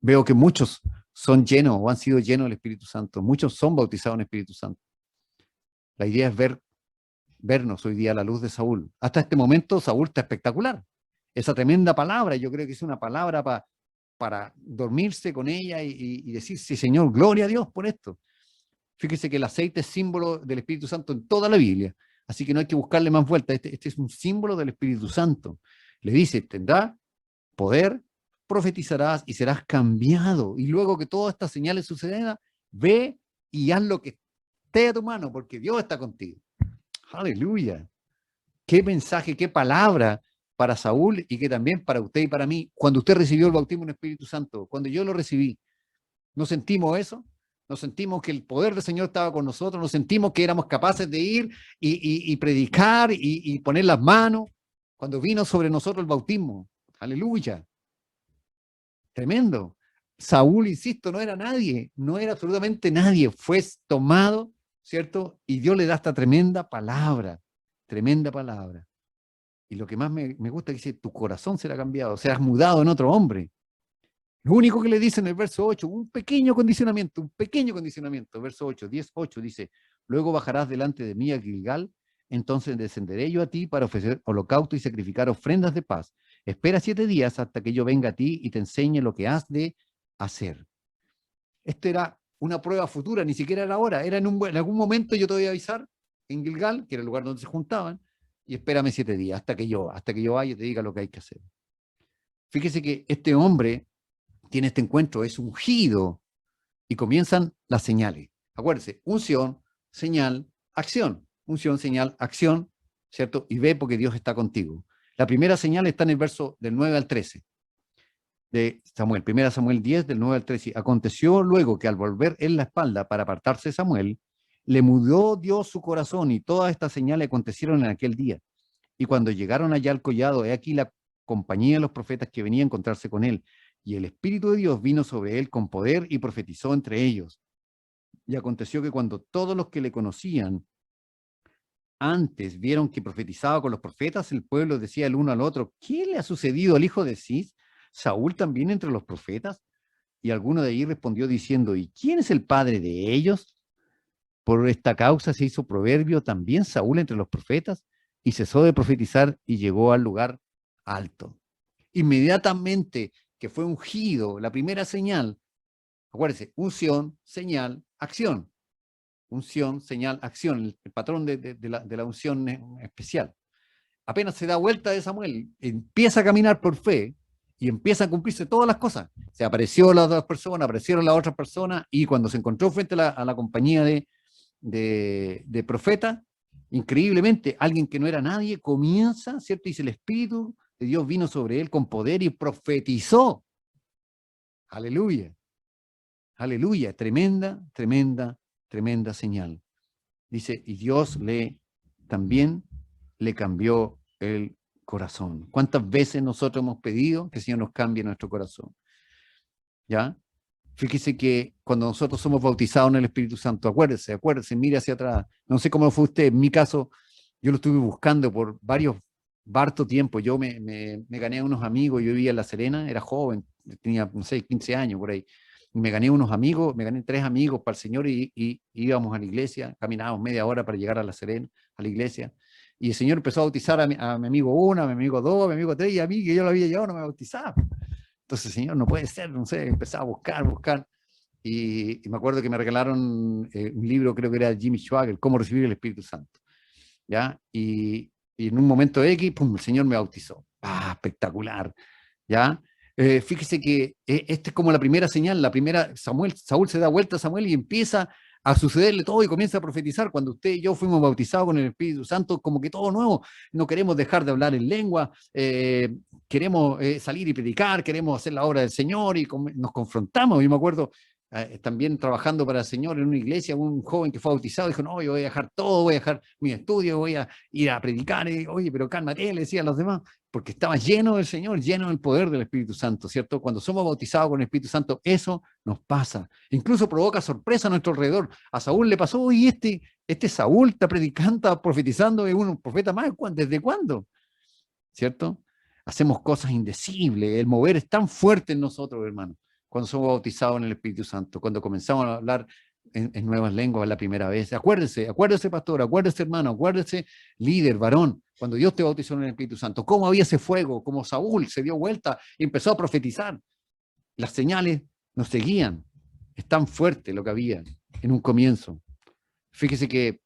Veo que muchos son llenos o han sido llenos del Espíritu Santo. Muchos son bautizados en el Espíritu Santo. La idea es vernos hoy día a la luz de Saúl. Hasta este momento Saúl está espectacular. Esa tremenda palabra, yo creo que es una palabra para dormirse con ella y decir: sí, Señor, gloria a Dios por esto. Fíjese que el aceite es símbolo del Espíritu Santo en toda la Biblia, así que no hay que buscarle más vuelta. Este es un símbolo del Espíritu Santo. Le dice: tendrá poder, profetizarás y serás cambiado. Y luego que todas estas señales sucedan, ve y haz lo que esté a tu mano, porque Dios está contigo. Aleluya. Qué mensaje, qué palabra para Saúl, y que también para usted y para mí. Cuando usted recibió el bautismo en el Espíritu Santo, cuando yo lo recibí, ¿no sentimos eso? ¿No sentimos que el poder del Señor estaba con nosotros? ¿No sentimos que éramos capaces de ir y predicar y poner las manos? Cuando vino sobre nosotros el bautismo. Aleluya. Tremendo. Saúl, insisto, no era nadie, no era absolutamente nadie. Fue tomado, ¿cierto? Y Dios le da esta tremenda palabra. tremenda palabra. Y lo que más me gusta es que dice, tu corazón será cambiado, serás mudado en otro hombre. Lo único que le dice en el verso 8, un pequeño condicionamiento, verso 8, 10:8 dice, luego bajarás delante de mí a Gilgal, entonces descenderé yo a ti para ofrecer holocausto y sacrificar ofrendas de paz. Espera 7 días hasta que yo venga a ti y te enseñe lo que has de hacer. Esto era una prueba futura, ni siquiera era ahora, era en algún momento yo te voy a avisar en Gilgal, que era el lugar donde se juntaban, y espérame 7 días hasta que yo vaya y te diga lo que hay que hacer. Fíjese que este hombre tiene este encuentro, es ungido, y comienzan las señales. Acuérdense, unción, señal, acción. Unción, señal, acción, ¿cierto? Y ve porque Dios está contigo. La primera señal está en el verso del 9 al 13 de Samuel. 1 Samuel 10, del 9 al 13. Aconteció luego que al volver él la espalda para apartarse de Samuel, le mudó Dios su corazón y todas estas señales acontecieron en aquel día. Y cuando llegaron allá al collado, he aquí la compañía de los profetas que venía a encontrarse con él. Y el Espíritu de Dios vino sobre él con poder y profetizó entre ellos. Y aconteció que cuando todos los que le conocían antes vieron que profetizaba con los profetas, el pueblo decía el uno al otro, ¿qué le ha sucedido al hijo de Cis? ¿Saúl también entre los profetas? Y alguno de allí respondió diciendo, ¿y quién es el padre de ellos? Por esta causa se hizo proverbio también Saúl entre los profetas, y cesó de profetizar y llegó al lugar alto. Inmediatamente que fue ungido, la primera señal, acuérdense, unción, señal, acción. Unción, señal, acción, el patrón de la unción especial. Apenas se da vuelta de Samuel, empieza a caminar por fe y empieza a cumplirse todas las cosas. Se apareció las dos personas, aparecieron las otras personas, y cuando se encontró frente a la compañía de profetas, increíblemente, alguien que no era nadie comienza, ¿cierto? Dice, el Espíritu de Dios vino sobre él con poder y profetizó. Aleluya. Aleluya. Tremenda, tremenda, tremenda señal. Dice, y Dios también le cambió el corazón. ¿Cuántas veces nosotros hemos pedido que el Señor nos cambie nuestro corazón? ¿Ya? Fíjese que cuando nosotros somos bautizados en el Espíritu Santo, acuérdese, mire hacia atrás. No sé cómo fue usted, en mi caso, yo lo estuve buscando por harto tiempo. Yo me gané a unos amigos, yo vivía en La Serena, era joven, tenía, no sé, 15 años por ahí. Y me gané unos amigos, me gané 3 amigos para el Señor y íbamos a la iglesia, caminábamos media hora para llegar a La Serena, a la iglesia. Y el Señor empezó a bautizar a mi amigo 1, a mi amigo 2, a mi amigo 3, y a mí, que yo lo había llevado, no me bautizaba. Entonces, Señor, no puede ser, no sé, empezaba a buscar. Y me acuerdo que me regalaron un libro, creo que era de Jimmy Schwager, Cómo recibir el Espíritu Santo. ¿Ya? Y en un momento X, pum, el Señor me bautizó. ¡Ah, espectacular! ¿Ya? Fíjese que esta es como la primera señal, Saúl se da vuelta a Samuel y empieza a sucederle todo y comienza a profetizar. Cuando usted y yo fuimos bautizados con el Espíritu Santo, como que todo nuevo, no queremos dejar de hablar en lengua, queremos salir y predicar, queremos hacer la obra del Señor y nos confrontamos. Yo me acuerdo también trabajando para el Señor en una iglesia, un joven que fue bautizado dijo, no, yo voy a dejar todo, voy a dejar mi estudio, voy a ir a predicar. Y, oye, pero cálmate, le decía a los demás, porque estaba lleno del Señor, lleno del poder del Espíritu Santo, ¿cierto? Cuando somos bautizados con el Espíritu Santo, eso nos pasa. Incluso provoca sorpresa a nuestro alrededor. A Saúl le pasó, oye, este Saúl está predicando, está profetizando, es un profeta más, ¿desde cuándo? ¿Cierto? Hacemos cosas indecibles, el mover es tan fuerte en nosotros, hermano, cuando somos bautizados en el Espíritu Santo, cuando comenzamos a hablar en nuevas lenguas la primera vez. Acuérdese, pastor, acuérdese, hermano, acuérdese, líder, varón, cuando Dios te bautizó en el Espíritu Santo, cómo había ese fuego, como Saúl se dio vuelta y empezó a profetizar. Las señales nos seguían. Es tan fuerte lo que había en un comienzo. Fíjese que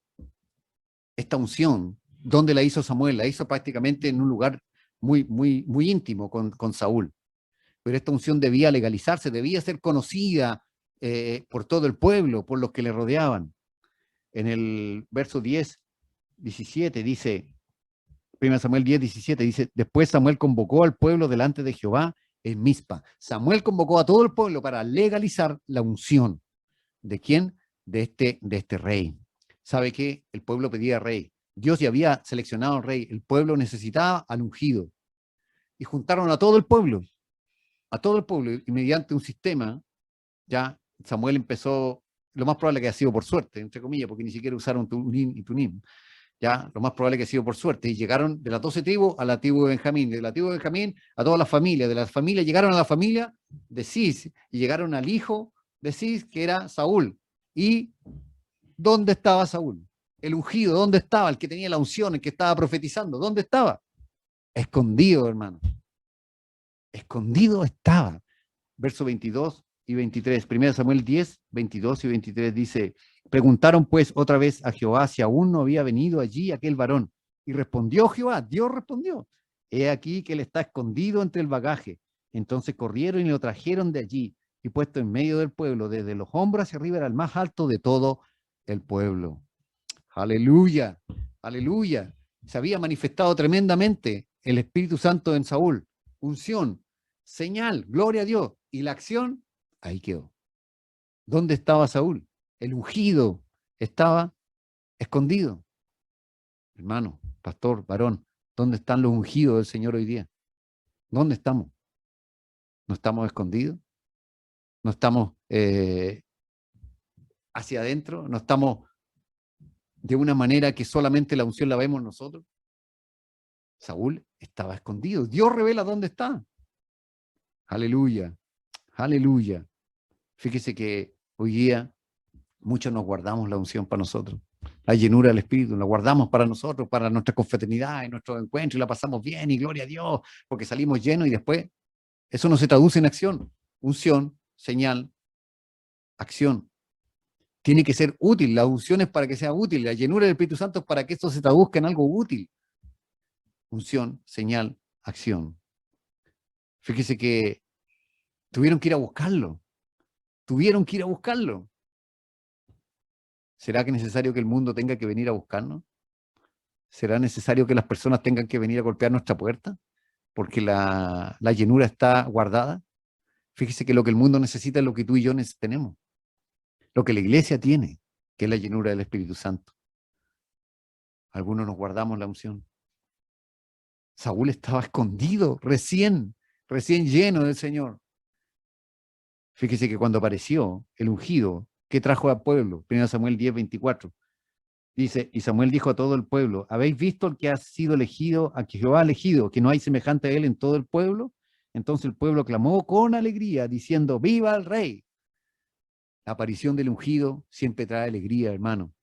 esta unción, ¿dónde la hizo Samuel? La hizo prácticamente en un lugar muy, muy, muy íntimo con Saúl. Pero esta unción debía legalizarse, debía ser conocida por todo el pueblo, por los que le rodeaban. En el verso 10, 17 dice, 1 Samuel 10, 17 dice, después Samuel convocó al pueblo delante de Jehová en Mizpa. Samuel convocó a todo el pueblo para legalizar la unción. ¿De quién? De este rey. ¿Sabe qué? El pueblo pedía rey. Dios ya había seleccionado al rey. El pueblo necesitaba al ungido. Y juntaron a todo el pueblo, y mediante un sistema, ya Samuel empezó, lo más probable que haya sido por suerte, entre comillas, porque ni siquiera usaron Turim y Tunim, ya, lo más probable que ha sido por suerte, y llegaron de las 12 tribus a la tribu de Benjamín, de la tribu de Benjamín a todas las familias, de las familias llegaron a la familia de Cis, y llegaron al hijo de Cis, que era Saúl. ¿Y dónde estaba Saúl? El ungido, ¿dónde estaba? El que tenía la unción, el que estaba profetizando, ¿dónde estaba? Escondido, hermano. Escondido estaba. Verso 22 y 23. 1 Samuel 10, 22 y 23 dice: preguntaron pues otra vez a Jehová si aún no había venido allí aquel varón. Y respondió Jehová, Dios respondió: he aquí que él está escondido entre el bagaje. Entonces corrieron y lo trajeron de allí, y puesto en medio del pueblo, desde los hombros hacia arriba, era el más alto de todo el pueblo. Aleluya, aleluya. Se había manifestado tremendamente el Espíritu Santo en Saúl. Unción, señal, gloria a Dios. Y la acción, ahí quedó. ¿Dónde estaba Saúl? El ungido estaba escondido. Hermano, pastor, varón, ¿dónde están los ungidos del Señor hoy día? ¿Dónde estamos? ¿No estamos escondidos? ¿No estamos hacia adentro? ¿No estamos de una manera que solamente la unción la vemos nosotros? Saúl estaba escondido. Dios revela dónde está. Aleluya, aleluya. Fíjese que hoy día muchos nos guardamos la unción para nosotros. La llenura del Espíritu, la guardamos para nosotros, para nuestra confraternidad, en nuestros encuentros, y la pasamos bien, y gloria a Dios, porque salimos llenos, y después eso no se traduce en acción. Unción, señal, acción. Tiene que ser útil. La unción es para que sea útil. La llenura del Espíritu Santo es para que esto se traduzca en algo útil. Unción, señal, acción. Fíjese que tuvieron que ir a buscarlo. Tuvieron que ir a buscarlo. ¿Será que es necesario que el mundo tenga que venir a buscarnos? ¿Será necesario que las personas tengan que venir a golpear nuestra puerta? Porque la llenura está guardada. Fíjese que lo que el mundo necesita es lo que tú y yo tenemos. Lo que la iglesia tiene, que es la llenura del Espíritu Santo. Algunos nos guardamos la unción. Saúl estaba escondido, recién lleno del Señor. Fíjese que cuando apareció el ungido, ¿qué trajo al pueblo? 1 Samuel 10, 24. Dice, y Samuel dijo a todo el pueblo: ¿habéis visto al que ha sido elegido, a que Jehová ha elegido, que no hay semejante a él en todo el pueblo? Entonces el pueblo clamó con alegría, diciendo: ¡viva el rey! La aparición del ungido siempre trae alegría, hermano.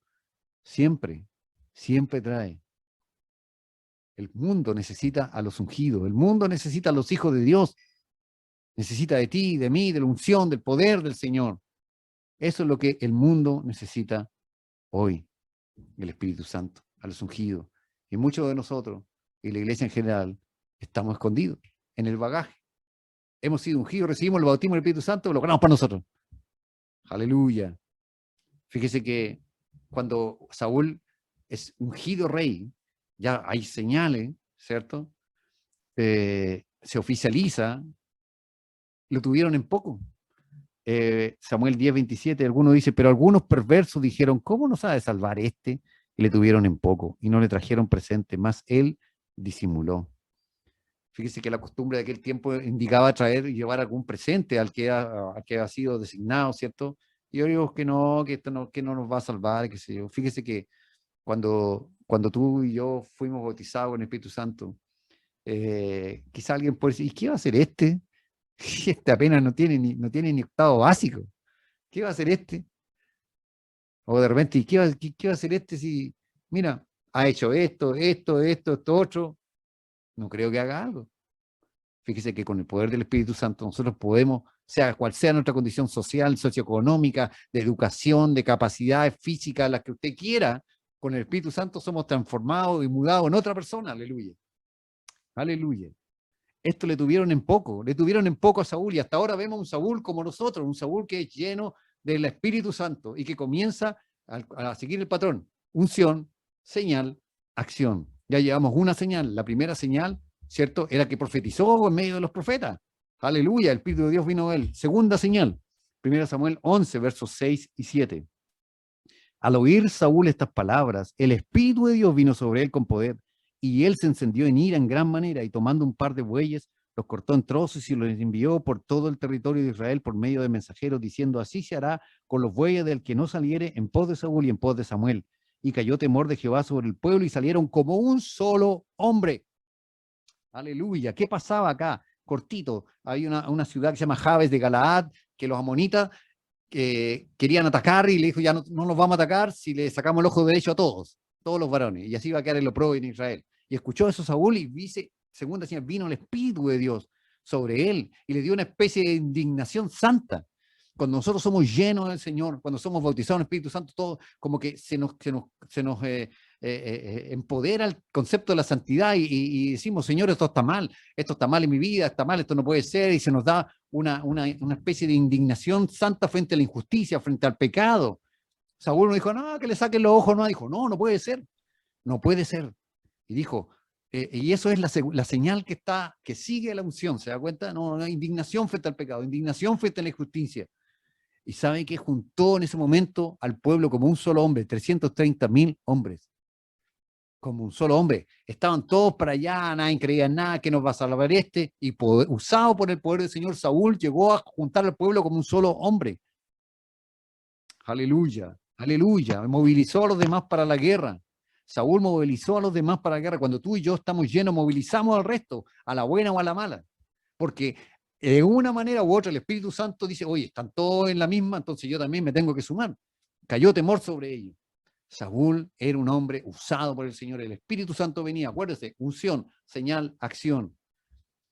Siempre, siempre trae. El mundo necesita a los ungidos, el mundo necesita a los hijos de Dios, necesita de ti, de mí, de la unción, del poder del Señor. Eso es lo que el mundo necesita hoy, el Espíritu Santo, a los ungidos. Y muchos de nosotros, y la iglesia en general, estamos escondidos en el bagaje. Hemos sido ungidos, recibimos el bautismo del Espíritu Santo, lo ganamos para nosotros. Aleluya. Fíjese que cuando Saúl es ungido rey, ya hay señales, ¿cierto? Se oficializa, lo tuvieron en poco. Samuel 10, 27, algunos dicen, pero algunos perversos dijeron: ¿cómo nos ha de salvar este? Y le tuvieron en poco, y no le trajeron presente, mas él disimuló. Fíjese que la costumbre de aquel tiempo indicaba traer y llevar algún presente al que ha sido designado, ¿cierto? Y yo digo que no, que no nos va a salvar, qué sé yo. Fíjese que cuando tú y yo fuimos bautizados en el Espíritu Santo, quizá alguien puede decir: ¿y qué va a hacer este? Este apenas no tiene ni octavo básico. ¿Qué va a hacer este? O de repente, ¿y qué va a hacer este si, mira, ha hecho esto, esto otro? No creo que haga algo. Fíjese que con el poder del Espíritu Santo nosotros podemos, sea cual sea nuestra condición social, socioeconómica, de educación, de capacidades físicas, las que usted quiera, con el Espíritu Santo somos transformados y mudados en otra persona. Aleluya. Aleluya. Esto le tuvieron en poco a Saúl, y hasta ahora vemos un Saúl como nosotros, un Saúl que es lleno del Espíritu Santo y que comienza a seguir el patrón: unción, señal, acción. Ya llevamos una señal. La primera señal, ¿cierto?, era que profetizó en medio de los profetas. Aleluya, el Espíritu de Dios vino a él. Segunda señal, 1 Samuel 11, versos 6 y 7. Al oír Saúl estas palabras, el Espíritu de Dios vino sobre él con poder, y él se encendió en ira en gran manera, y tomando un par de bueyes, los cortó en trozos y los envió por todo el territorio de Israel por medio de mensajeros, diciendo: así se hará con los bueyes del que no saliere en pos de Saúl y en pos de Samuel. y cayó temor de Jehová sobre el pueblo y salieron como un solo hombre. Aleluya. ¿Qué pasaba acá? Cortito, hay una ciudad que se llama Jabes de Galaad, que los amonitas querían atacar y le dijo, ya no los vamos a atacar si le sacamos el ojo derecho a todos los varones, y así va a quedar el oprobio en Israel. Y escuchó eso Saúl y dice, segunda señal, vino el Espíritu de Dios sobre él y le dio una especie de indignación santa. Cuando nosotros somos llenos del Señor, cuando somos bautizados en el Espíritu Santo, todo como que se nos empodera el concepto de la santidad y decimos, Señor, esto está mal en mi vida, está mal, esto no puede ser, y se nos da una especie de indignación santa frente a la injusticia, frente al pecado. Saúl no dijo, no, que le saquen los ojos, no, dijo, no puede ser, no puede ser. Y dijo, y eso es la señal que sigue la unción, ¿se da cuenta? No, indignación frente al pecado, indignación frente a la injusticia. Y sabe que juntó en ese momento al pueblo como un solo hombre, 330.000 hombres, como un solo hombre. Estaban todos para allá, nadie creía en nada, que nos va a salvar este, y usado por el poder del Señor, Saúl llegó a juntar al pueblo como un solo hombre. Aleluya, aleluya, movilizó a los demás para la guerra. Saúl movilizó a los demás para la guerra. Cuando tú y yo estamos llenos, movilizamos al resto, a la buena o a la mala. Porque de una manera u otra el Espíritu Santo dice, oye, están todos en la misma, entonces yo también me tengo que sumar. Cayó temor sobre ellos. Saúl era un hombre usado por el Señor. El Espíritu Santo venía, acuérdese, unción, señal, acción.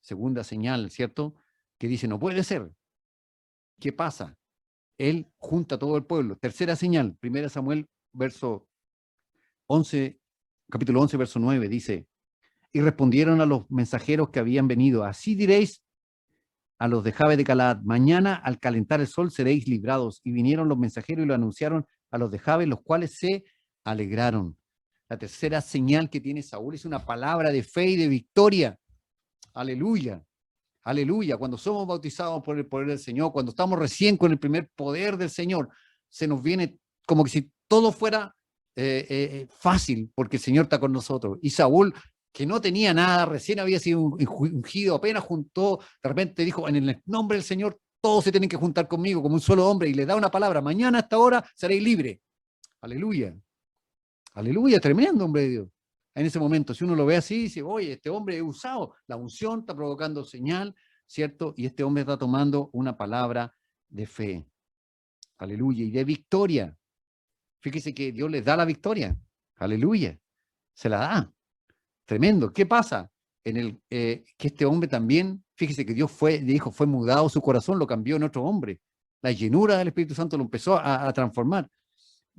Segunda señal, ¿cierto? Que dice, no puede ser. ¿Qué pasa? Él junta a todo el pueblo. Tercera señal, 1 Samuel, capítulo 11, verso 9, dice, y respondieron a los mensajeros que habían venido, así diréis a los de Jabes de Galaad, mañana al calentar el sol seréis librados. Y vinieron los mensajeros y lo anunciaron a los de Jabes, los cuales se alegraron. La tercera señal que tiene Saúl es una palabra de fe y de victoria. Aleluya. Aleluya. Cuando somos bautizados por el poder del Señor, cuando estamos recién con el primer poder del Señor, se nos viene como que si todo fuera fácil, porque el Señor está con nosotros. Y Saúl, que no tenía nada, recién había sido ungido, apenas juntó, de repente dijo, en el nombre del Señor, todos se tienen que juntar conmigo como un solo hombre, y le da una palabra, mañana a esta hora seréis libres. Aleluya. Aleluya, tremendo hombre de Dios. En ese momento, si uno lo ve así, dice, oye, este hombre es usado, la unción está provocando señal, ¿cierto? Y este hombre está tomando una palabra de fe. Aleluya, y de victoria. Fíjese que Dios les da la victoria. Aleluya, se la da. Tremendo. ¿Qué pasa? Que este hombre también, fíjese que Dios dijo, fue mudado su corazón, lo cambió en otro hombre. La llenura del Espíritu Santo lo empezó a transformar.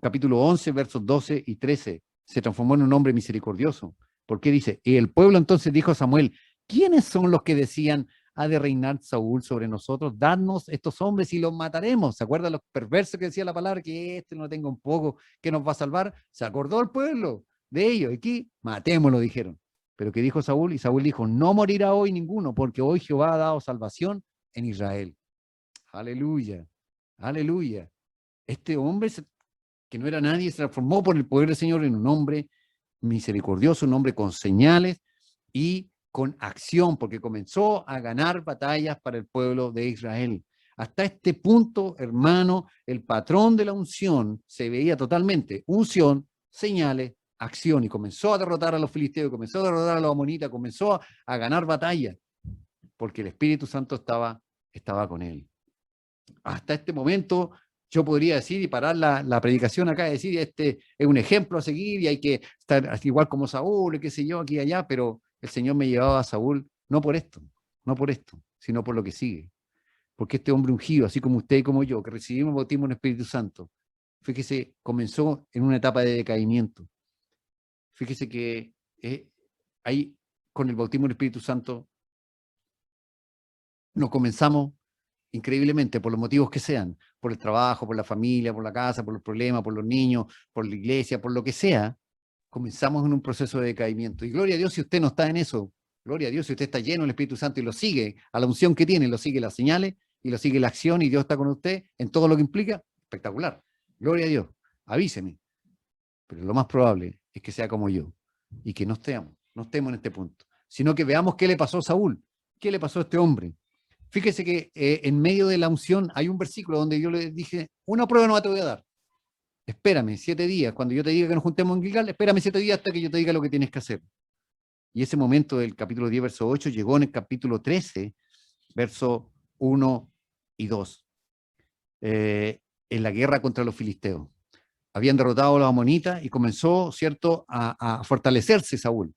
Capítulo 11, versos 12 y 13. Se transformó en un hombre misericordioso. ¿Por qué dice? Y el pueblo entonces dijo a Samuel, ¿quiénes son los que decían, ha de reinar Saúl sobre nosotros? Dadnos estos hombres y los mataremos. ¿Se acuerdan los perversos que decía la palabra? Que este no tenga un poco, que nos va a salvar. Se acordó el pueblo de ellos. Aquí, matémoslo, dijeron. Pero ¿qué dijo Saúl? Y Saúl dijo, no morirá hoy ninguno, porque hoy Jehová ha dado salvación en Israel. Aleluya, aleluya. Este hombre que no era nadie, se transformó por el poder del Señor en un hombre misericordioso, un hombre con señales y con acción, porque comenzó a ganar batallas para el pueblo de Israel. Hasta este punto, hermano, el patrón de la unción se veía totalmente. Unción, señales, acción. Y comenzó a derrotar a los filisteos, comenzó a derrotar a los amonitas, comenzó a ganar batallas, porque el Espíritu Santo estaba con él. Hasta este momento, yo podría decir y parar la predicación acá y decir, este es un ejemplo a seguir y hay que estar igual como Saúl y qué sé yo, aquí y allá, pero el Señor me llevaba a Saúl no por esto, sino por lo que sigue. Porque este hombre ungido, así como usted y como yo, que recibimos el bautismo en el Espíritu Santo, fíjese, comenzó en una etapa de decaimiento. Fíjese que ahí, con el bautismo en el Espíritu Santo, nos comenzamos increíblemente, por los motivos que sean, por el trabajo, por la familia, por la casa, por los problemas, por los niños, por la iglesia, por lo que sea, comenzamos en un proceso de decaimiento. Y gloria a Dios si usted no está en eso. Gloria a Dios si usted está lleno del Espíritu Santo y lo sigue, a la unción que tiene, lo sigue las señales y lo sigue la acción y Dios está con usted en todo lo que implica, espectacular. Gloria a Dios, avíseme. Pero lo más probable es que sea como yo y que no estemos en este punto, sino que veamos qué le pasó a Saúl, qué le pasó a este hombre. Fíjese que en medio de la unción hay un versículo donde yo le dije, una prueba no te voy a dar. espérame 7 días, cuando yo te diga que nos juntemos en Gilgal, espérame 7 días hasta que yo te diga lo que tienes que hacer. Y ese momento del capítulo 10, verso 8, llegó en el capítulo 13, verso 1 y 2, en la guerra contra los filisteos. Habían derrotado a los amonitas y comenzó, ¿cierto?, a fortalecerse Saúl.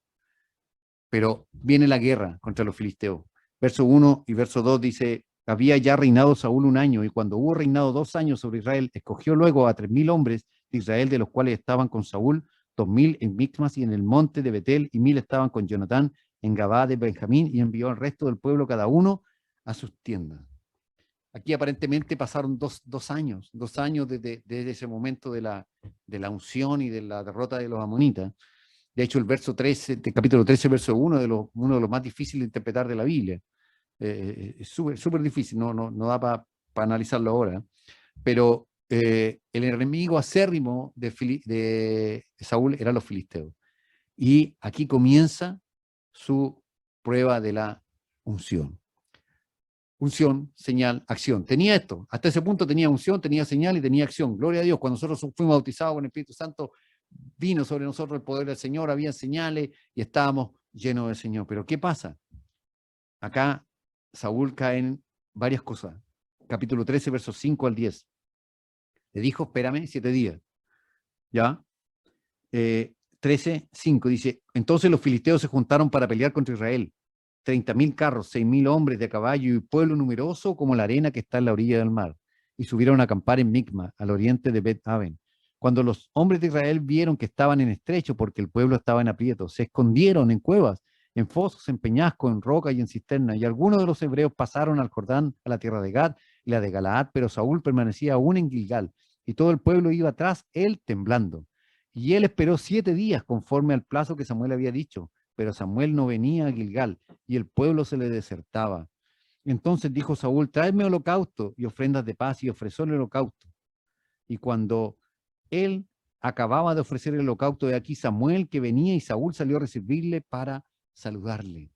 Pero viene la guerra contra los filisteos. Verso 1 y verso 2 dice, había ya reinado Saúl 1 año, y cuando hubo reinado 2 años sobre Israel, escogió luego a 3,000 hombres de Israel, de los cuales estaban con Saúl 2,000 en Micmas y en el monte de Betel, y 1,000 estaban con Jonatán en Gabá de Benjamín, y envió al resto del pueblo cada uno a sus tiendas. Aquí aparentemente pasaron dos años desde ese momento de la unción y de la derrota de los amonitas. De hecho, el verso 13, del capítulo 13, verso 1, uno de los más difíciles de interpretar de la Biblia. Es súper difícil, no da para analizarlo ahora. Pero el enemigo acérrimo de Saúl eran los filisteos. Y aquí comienza su prueba de la unción. Unción, señal, acción. Tenía esto. Hasta ese punto tenía unción, tenía señal y tenía acción. Gloria a Dios. Cuando nosotros fuimos bautizados con el Espíritu Santo, vino sobre nosotros el poder del Señor, había señales y estábamos llenos del Señor. Pero ¿qué pasa? Acá Saúl cae en varias cosas. Capítulo 13, versos 5 al 10. Le dijo, espérame 7 días. ¿Ya? 13, 5 dice, entonces los filisteos se juntaron para pelear contra Israel. 30,000 carros, 6,000 hombres de a caballo y pueblo numeroso como la arena que está en la orilla del mar. Y subieron a acampar en Micma, al oriente de Bet-Aven. Cuando los hombres de Israel vieron que estaban en estrecho porque el pueblo estaba en aprieto, se escondieron en cuevas, en fosos, en peñascos, en roca y en cisterna. Y algunos de los hebreos pasaron al Jordán, a la tierra de Gad y la de Galaad, pero Saúl permanecía aún en Gilgal, y todo el pueblo iba atrás, él temblando. Y él esperó 7 días conforme al plazo que Samuel había dicho, pero Samuel no venía a Gilgal, y el pueblo se le desertaba. Entonces dijo Saúl, tráeme holocausto y ofrendas de paz, y ofreció el holocausto. Y cuando él acababa de ofrecer el holocausto, de aquí Samuel que venía, y Saúl salió a recibirle para saludarle.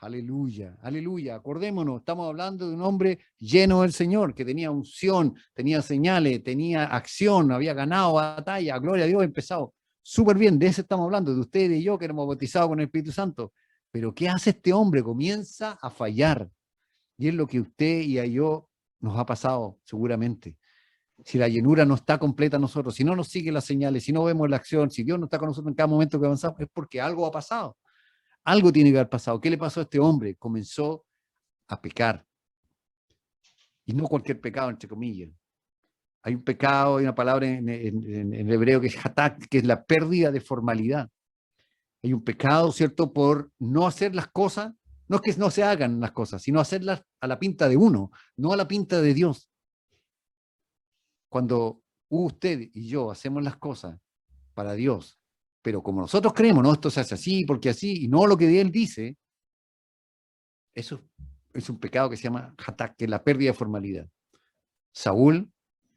Aleluya, aleluya. Acordémonos, estamos hablando de un hombre lleno del Señor, que tenía unción, tenía señales, tenía acción, había ganado batalla, gloria a Dios, empezado súper bien. De eso estamos hablando, de ustedes y yo que éramos bautizados con el Espíritu Santo. Pero ¿qué hace este hombre? Comienza a fallar. Y es lo que usted y a yo nos ha pasado seguramente. Si la llenura no está completa en nosotros, si no nos siguen las señales, si no vemos la acción, si Dios no está con nosotros en cada momento que avanzamos, es porque algo ha pasado. Algo tiene que haber pasado. ¿Qué le pasó a este hombre? Comenzó a pecar. Y no cualquier pecado, entre comillas. Hay un pecado, hay una palabra en el hebreo que es hatak, que es la pérdida de formalidad. Hay un pecado, ¿cierto?, por no hacer las cosas. No es que no se hagan las cosas, sino hacerlas a la pinta de uno, no a la pinta de Dios. Cuando usted y yo hacemos las cosas para Dios, pero como nosotros creemos, no, esto se hace así, porque así, y no lo que Él dice, eso es un pecado que se llama hatak, que es la pérdida de formalidad. Saúl,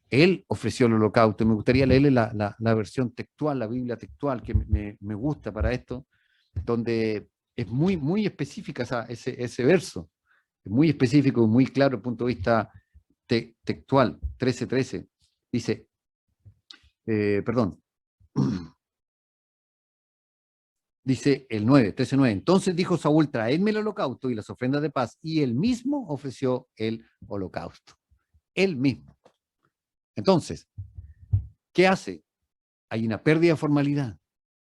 él ofreció el holocausto. Me gustaría leerle la versión textual, la Biblia textual, que me gusta para esto, donde es muy específica ese verso. Es muy específico y muy claro desde el punto de vista textual. 13:13. Dice, perdón. Dice el 9, 13:9. Entonces dijo Saúl, traedme el holocausto y las ofrendas de paz. Y él mismo ofreció el holocausto. Él mismo. Entonces, ¿qué hace? Hay una pérdida de formalidad.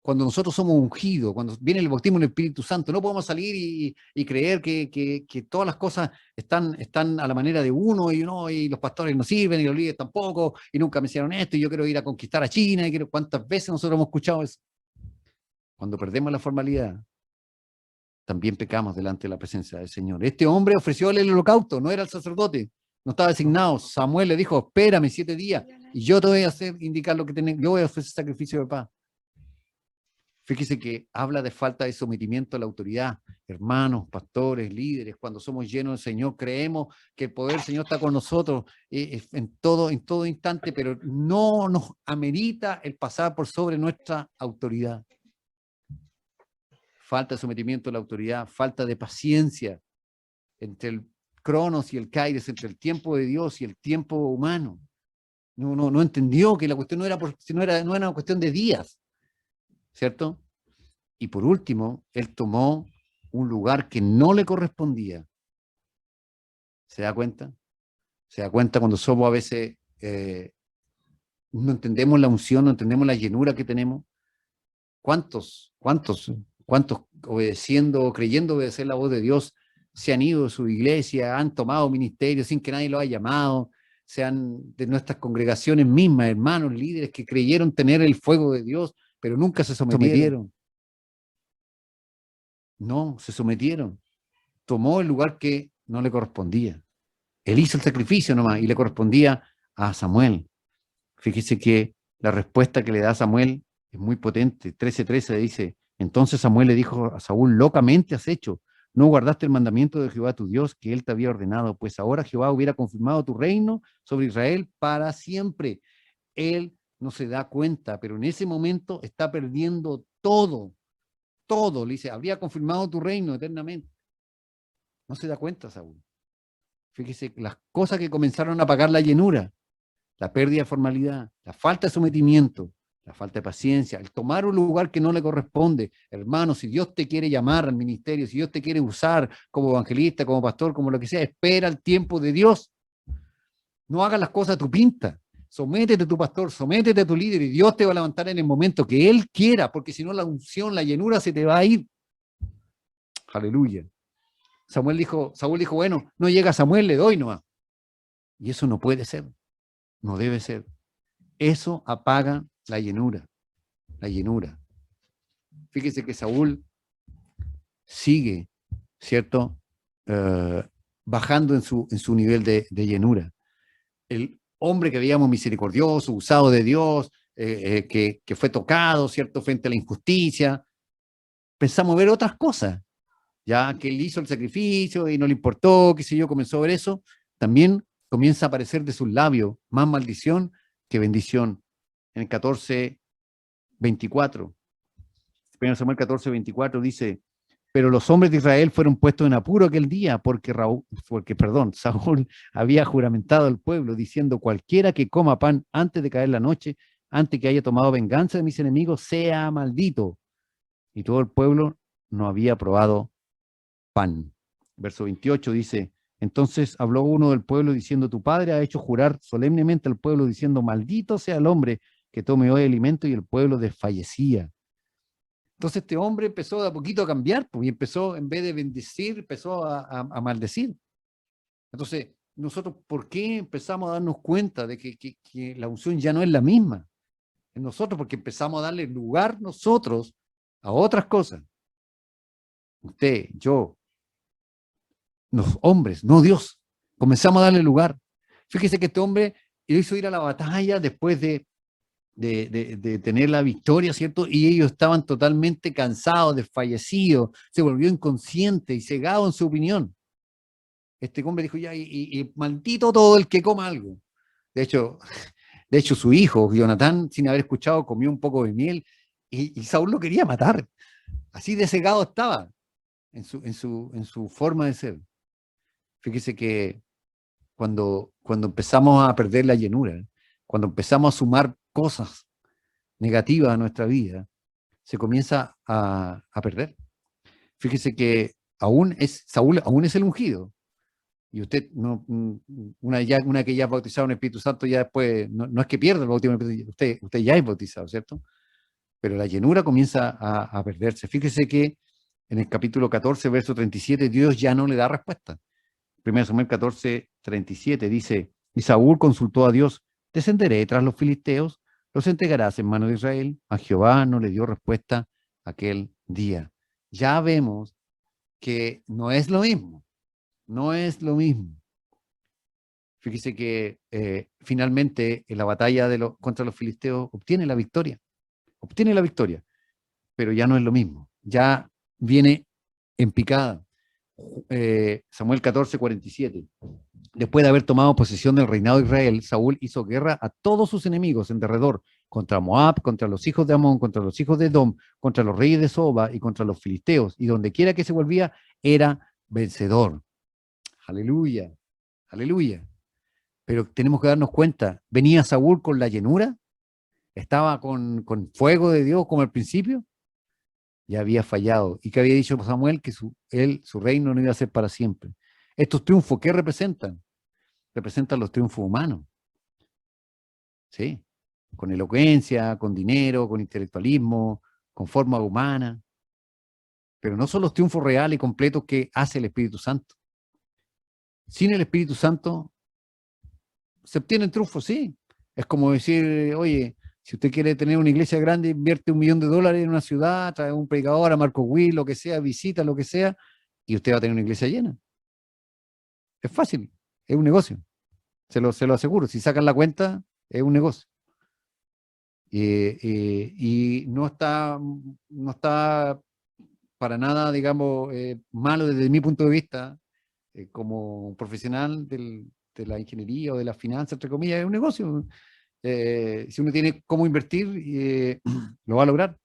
Cuando nosotros somos ungidos, cuando viene el bautismo en el Espíritu Santo, no podemos salir y creer que todas las cosas están a la manera de uno y los pastores no sirven y los líderes tampoco y nunca me hicieron esto y yo quiero ir a conquistar a China y quiero... ¿Cuántas veces nosotros hemos escuchado eso? Cuando perdemos la formalidad, también pecamos delante de la presencia del Señor. Este hombre ofreció el holocausto, no era el sacerdote, no estaba designado. Samuel le dijo, espérame 7 días y yo te voy a indicar lo que tenés, yo voy a ofrecer sacrificio de paz. Fíjese que habla de falta de sometimiento a la autoridad. Hermanos, pastores, líderes, cuando somos llenos del Señor, creemos que el poder del Señor está con nosotros en todo instante, pero no nos amerita el pasar por sobre nuestra autoridad. Falta de sometimiento a la autoridad, falta de paciencia entre el Cronos y el Kairos, entre el tiempo de Dios y el tiempo humano. no entendió que la cuestión no era, no era una cuestión de días, ¿cierto? Y por último, él tomó un lugar que no le correspondía. ¿Se da cuenta? ¿Se da cuenta cuando somos a veces, no entendemos la unción, no entendemos la llenura que tenemos? ¿Cuántos obedeciendo, creyendo obedecer la voz de Dios, se han ido de su iglesia, han tomado ministerio sin que nadie lo haya llamado, sean de nuestras congregaciones mismas, hermanos, líderes que creyeron tener el fuego de Dios, pero nunca se sometieron? No, se sometieron. Tomó el lugar que no le correspondía. Él hizo el sacrificio nomás y le correspondía a Samuel. Fíjese que la respuesta que le da Samuel es muy potente. 13:13 dice, entonces Samuel le dijo a Saúl, locamente has hecho, no guardaste el mandamiento de Jehová tu Dios que él te había ordenado, pues ahora Jehová hubiera confirmado tu reino sobre Israel para siempre. Él no se da cuenta, pero en ese momento está perdiendo todo, todo. Le dice, habría confirmado tu reino eternamente. No se da cuenta, Saúl. Fíjese las cosas que comenzaron a apagar la llenura, la pérdida de formalidad, la falta de sometimiento, la falta de paciencia, el tomar un lugar que no le corresponde. Hermano, si Dios te quiere llamar al ministerio, si Dios te quiere usar como evangelista, como pastor, como lo que sea, espera el tiempo de Dios. No hagas las cosas a tu pinta. Sométete a tu pastor, sométete a tu líder y Dios te va a levantar en el momento que Él quiera, porque si no la unción, la llenura se te va a ir. Aleluya. Saúl dijo, bueno, no llega Samuel, le doy nomás. Y eso no puede ser, no debe ser. Eso apaga la llenura, la llenura. Fíjese que Saúl sigue, ¿cierto? Bajando en su nivel de llenura. El hombre que veíamos misericordioso, usado de Dios, que fue tocado, ¿cierto? Frente a la injusticia, pensamos ver otras cosas, ya que él hizo el sacrificio y no le importó, qué sé yo, comenzó a ver eso, también comienza a aparecer de sus labios más maldición que bendición. En el 14:24, 1 Samuel 14:24 dice, pero los hombres de Israel fueron puestos en apuro aquel día porque Saúl había juramentado al pueblo diciendo, cualquiera que coma pan antes de caer la noche, antes que haya tomado venganza de mis enemigos, sea maldito. Y todo el pueblo no había probado pan. Verso 28 dice, entonces habló uno del pueblo diciendo, tu padre ha hecho jurar solemnemente al pueblo diciendo, maldito sea el hombre que tome hoy alimento, y el pueblo desfallecía. Entonces este hombre empezó de a poquito a cambiar, pues, y empezó, en vez de bendecir, empezó a maldecir. Entonces, nosotros, ¿por qué empezamos a darnos cuenta de que la unción ya no es la misma en nosotros? Porque empezamos a darle lugar nosotros a otras cosas. Usted, yo, los hombres, no Dios. Comenzamos a darle lugar. Fíjese que este hombre hizo ir a la batalla después de tener la victoria, ¿cierto? Y ellos estaban totalmente cansados, desfallecidos, se volvió inconsciente y cegado en su opinión. Este hombre dijo, ya, y maldito todo el que coma algo. De hecho, su hijo, Jonatán, sin haber escuchado, comió un poco de miel y Saúl lo quería matar. Así de cegado estaba en su forma de ser. Fíjese que cuando empezamos a perder la llenura, cuando empezamos a sumar cosas negativas a nuestra vida, se comienza a perder. Fíjese que Saúl aún es el ungido. Y usted, una que ya es bautizado en el Espíritu Santo, ya después, no es que pierda el bautismo, usted ya es bautizado, ¿cierto? Pero la llenura comienza a perderse. Fíjese que en el capítulo 14, verso 37, Dios ya no le da respuesta. 1 Samuel 14:37 dice, y Saúl consultó a Dios, descenderé tras los filisteos, los entregarás en mano de Israel. A Jehová no le dio respuesta aquel día. Ya vemos que no es lo mismo, no es lo mismo. Fíjese que finalmente en la batalla contra los filisteos obtiene la victoria, pero ya no es lo mismo, ya viene en picada. Samuel 14:47. Después de haber tomado posesión del reinado de Israel, Saúl hizo guerra a todos sus enemigos en derredor, contra Moab, contra los hijos de Amón, contra los hijos de Edom, contra los reyes de Soba y contra los filisteos, y donde quiera que se volvía, era vencedor. Aleluya, aleluya. Pero tenemos que darnos cuenta, venía Saúl con la llenura, estaba con fuego de Dios como al principio, ya había fallado. ¿Y que había dicho Samuel? Que su reino no iba a ser para siempre. Estos triunfos, ¿qué representan? Representan los triunfos humanos, ¿sí? Con elocuencia, con dinero, con intelectualismo, con forma humana, pero no son los triunfos reales y completos que hace el Espíritu Santo. Sin el Espíritu Santo se obtienen triunfos, sí. Es como decir, oye, si usted quiere tener una iglesia grande, invierte $1.000.000 en una ciudad, trae un predicador, a Marco Will, lo que sea, visita, lo que sea, y usted va a tener una iglesia llena. Es fácil, es un negocio. Se lo aseguro. Si sacan la cuenta, es un negocio. Y no está para nada, digamos, malo desde mi punto de vista, como profesional de la ingeniería o de la finanza, entre comillas, es un negocio. Si uno tiene cómo invertir, lo va a lograr.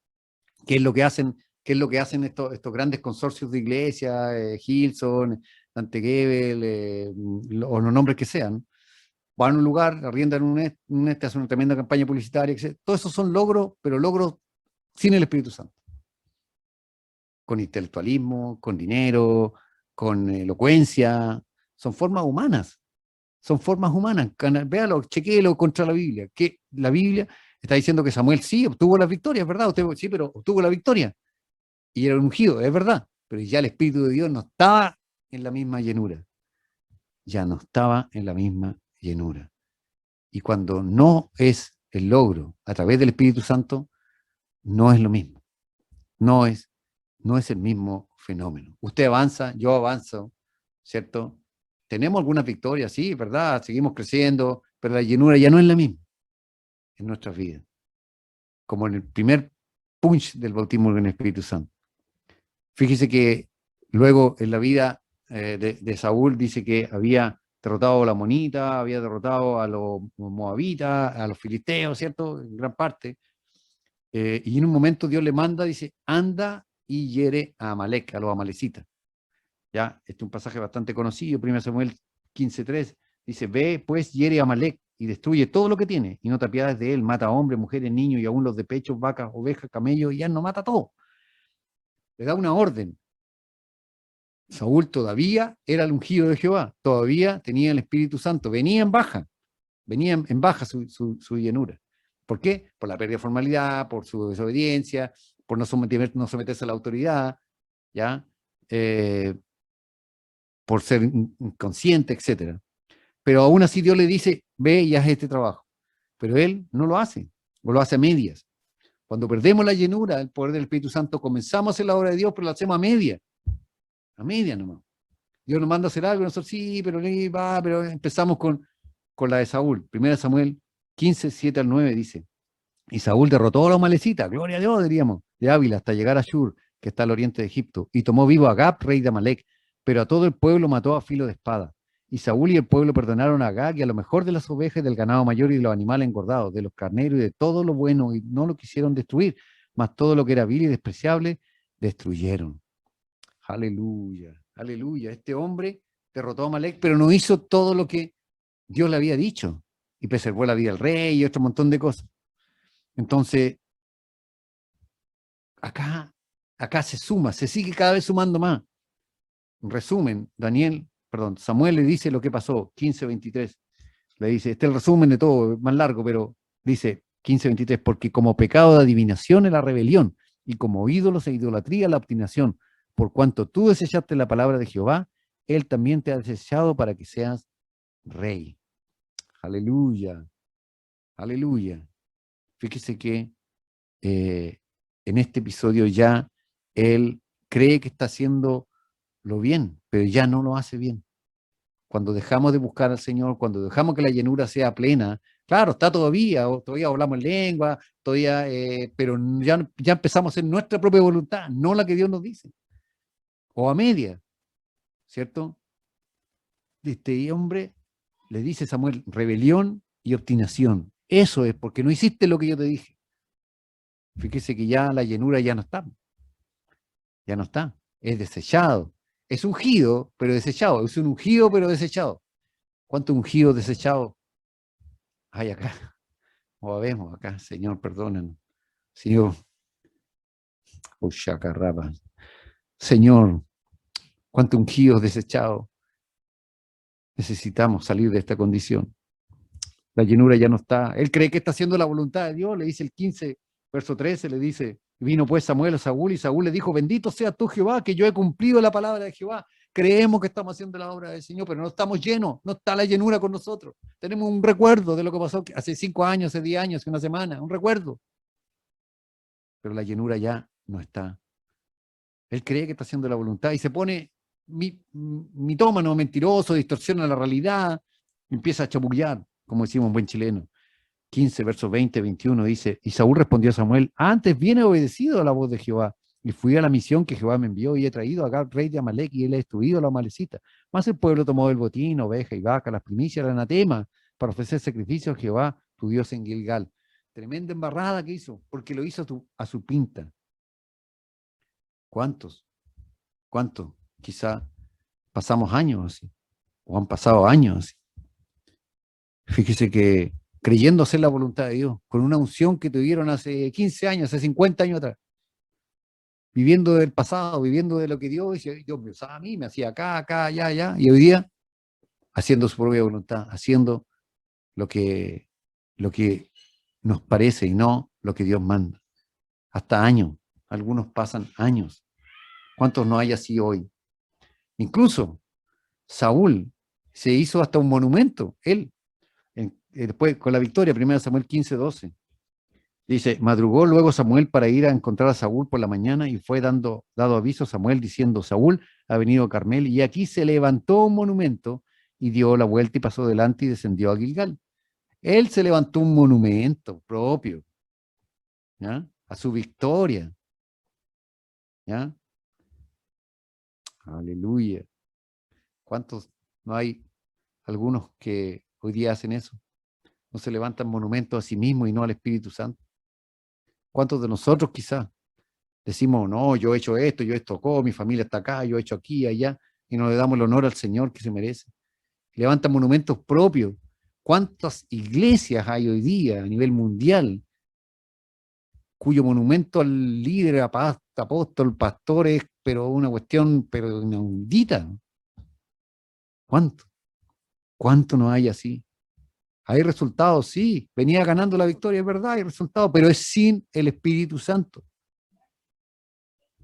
¿Qué es lo que hacen, estos grandes consorcios de iglesias, Hillsong, Dante Gebel, o los nombres que sean? Van a un lugar, arriendan hacen una tremenda campaña publicitaria, etc. Todo eso son logros, pero logros sin el Espíritu Santo. Con intelectualismo, con dinero, con elocuencia, son formas humanas. Son formas humanas. Véalo, chequéelo contra la Biblia. Que la Biblia está diciendo que Samuel sí obtuvo las victorias, ¿verdad? Sí, pero obtuvo la victoria. Y era un ungido, es verdad. Pero ya el Espíritu de Dios no estaba en la misma llenura. Ya no estaba en la misma llenura. Y cuando no es el logro a través del Espíritu Santo, no es lo mismo. No es el mismo fenómeno. Usted avanza, yo avanzo, ¿cierto? Tenemos algunas victorias, sí, ¿verdad? Seguimos creciendo, pero la llenura ya no es la misma en nuestras vidas, como en el primer punch del bautismo en el Espíritu Santo. Fíjese que luego en la vida de Saúl dice que había derrotado a la Amonita, había derrotado a los moabitas, a los filisteos, ¿cierto? En gran parte. Y en un momento Dios le manda, dice, anda y hiere a Amalek, a los amalecitas. Ya, este es un pasaje bastante conocido, 1 Samuel 15:3, dice, ve pues hiere a Amalek y destruye todo lo que tiene, y no te apiades de él, mata a hombres, mujeres, niños, y aún los de pechos, vacas, ovejas, camellos, y ya no mata todo. Le da una orden. Saúl todavía era el ungido de Jehová, todavía tenía el Espíritu Santo, venía en baja su llenura. ¿Por qué? Por la pérdida de formalidad, por su desobediencia, por no someterse a la autoridad, ¿ya? Por ser inconsciente, etc. Pero aún así Dios le dice, ve y haz este trabajo. Pero él no lo hace, o lo hace a medias. Cuando perdemos la llenura, el poder del Espíritu Santo, comenzamos a hacer la obra de Dios, pero lo hacemos a media nomás. Dios nos manda a hacer algo, nosotros sí, pero empezamos con la de Saúl. 1 Samuel 15:7-9 dice, y Saúl derrotó a los amalecitas, gloria a Dios, diríamos, de Ávila hasta llegar a Shur, que está al oriente de Egipto, y tomó vivo a Agag, rey de Amalek, pero a todo el pueblo mató a filo de espada. Y Saúl y el pueblo perdonaron a Agag y a lo mejor de las ovejas, del ganado mayor y de los animales engordados, de los carneros y de todo lo bueno, y no lo quisieron destruir, mas todo lo que era vil y despreciable, destruyeron. Aleluya, aleluya. Este hombre derrotó a Amalek, pero no hizo todo lo que Dios le había dicho, y preservó la vida del rey y otro montón de cosas. Entonces, acá se sigue cada vez sumando más. En resumen, Samuel le dice lo que pasó, 15:23. Le dice, este es el resumen de todo, más largo, pero dice 15:23, porque como pecado de adivinación es la rebelión, y como ídolos e idolatría la obstinación, por cuanto tú desechaste la palabra de Jehová, él también te ha desechado para que seas rey. Aleluya, aleluya. Fíjese que en este episodio ya él cree que está haciendo lo bien, pero ya no lo hace bien. Cuando dejamos de buscar al Señor, cuando dejamos que la llenura sea plena, claro, está todavía hablamos en lengua, pero ya empezamos a hacer nuestra propia voluntad, no la que Dios nos dice, o a media, ¿cierto? Este hombre le dice Samuel, rebelión y obstinación. Eso es porque no hiciste lo que yo te dije. Fíjese que ya la llenura ya no está. Ya no está. Es desechado. Es ungido, pero desechado. Es un ungido, pero desechado. ¿Cuántos ungidos desechados hay acá? O vemos acá, Señor, perdónanos. Señor, Ushakarraba. Señor, cuántos ungidos desechados. Necesitamos salir de esta condición. La llenura ya no está. Él cree que está haciendo la voluntad de Dios, le dice el 15, verso 13, le dice, vino pues Samuel a Saúl y Saúl le dijo, bendito sea tú Jehová, que yo he cumplido la palabra de Jehová. Creemos que estamos haciendo la obra del Señor, pero no estamos llenos, no está la llenura con nosotros. Tenemos un recuerdo de lo que pasó hace 5 años, hace 10 años, hace una semana, un recuerdo. Pero la llenura ya no está. Él cree que está haciendo la voluntad y se pone mitómano, mentiroso, distorsiona la realidad, empieza a chamuquear, como decimos en buen chileno. 15, versos 20, 21 dice, y Saúl respondió a Samuel, antes bien he obedecido a la voz de Jehová, y fui a la misión que Jehová me envió, y he traído a Agag, rey de Amalek, y él ha destruido a la Amalecita. Mas el pueblo tomó el botín, oveja y vaca, las primicias, el anatema, para ofrecer sacrificio a Jehová, tu Dios en Gilgal. Tremenda embarrada que hizo, porque lo hizo a su pinta. ¿Cuántos? ¿Cuántos? Quizá pasamos años así, o han pasado años así. Fíjese que creyendo hacer la voluntad de Dios, con una unción que tuvieron hace 15 años, hace 50 años atrás, viviendo del pasado, viviendo de lo que Dios me usaba a mí, me hacía acá, acá, allá, allá, y hoy día haciendo su propia voluntad, haciendo lo que, lo que nos parece y no lo que Dios manda. Hasta años, algunos pasan años. ¿Cuántos no hay así hoy? Incluso Saúl se hizo hasta un monumento, él, después con la victoria, 1 Samuel 15, 12. Dice, madrugó luego Samuel para ir a encontrar a Saúl por la mañana y fue dado aviso a Samuel diciendo, Saúl ha venido a Carmel y aquí se levantó un monumento y dio la vuelta y pasó delante y descendió a Gilgal. Él se levantó un monumento propio, ¿ya? A su victoria, ¿ya? Aleluya. ¿Cuántos no hay algunos que hoy día hacen eso? No se levantan monumentos a sí mismos y no al Espíritu Santo. ¿Cuántos de nosotros quizás decimos, no, yo he hecho esto, yo esto tocó, mi familia está acá, yo he hecho aquí, allá, y no le damos el honor al Señor que se merece? Levantan monumentos propios. ¿Cuántas iglesias hay hoy día a nivel mundial cuyo monumento al líder, apóstol, pastor es, pero una cuestión, pero inaudita? ¿Cuánto? ¿Cuánto no hay así? Hay resultados, sí, venía ganando la victoria, es verdad, hay resultados, pero es sin el Espíritu Santo.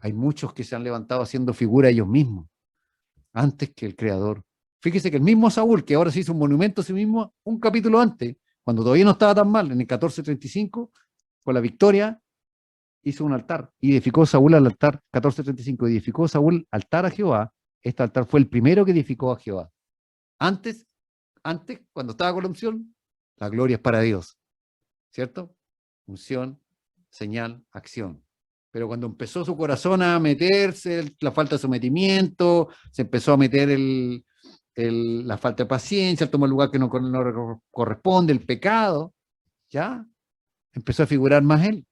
Hay muchos que se han levantado haciendo figura ellos mismos, antes que el Creador. Fíjese que el mismo Saúl, que ahora se hizo un monumento a sí mismo, un capítulo antes, cuando todavía no estaba tan mal, en el 1435, con la victoria, hizo un altar, y edificó Saúl al altar, 1435, edificó Saúl altar a Jehová. Este altar fue el primero que edificó a Jehová. Antes, cuando estaba con la unción, la gloria es para Dios, ¿cierto? Unción, señal, acción. Pero cuando empezó su corazón a meterse, la falta de sometimiento, se empezó a meter la falta de paciencia, tomó el lugar que no corresponde, el pecado, ya empezó a figurar más él.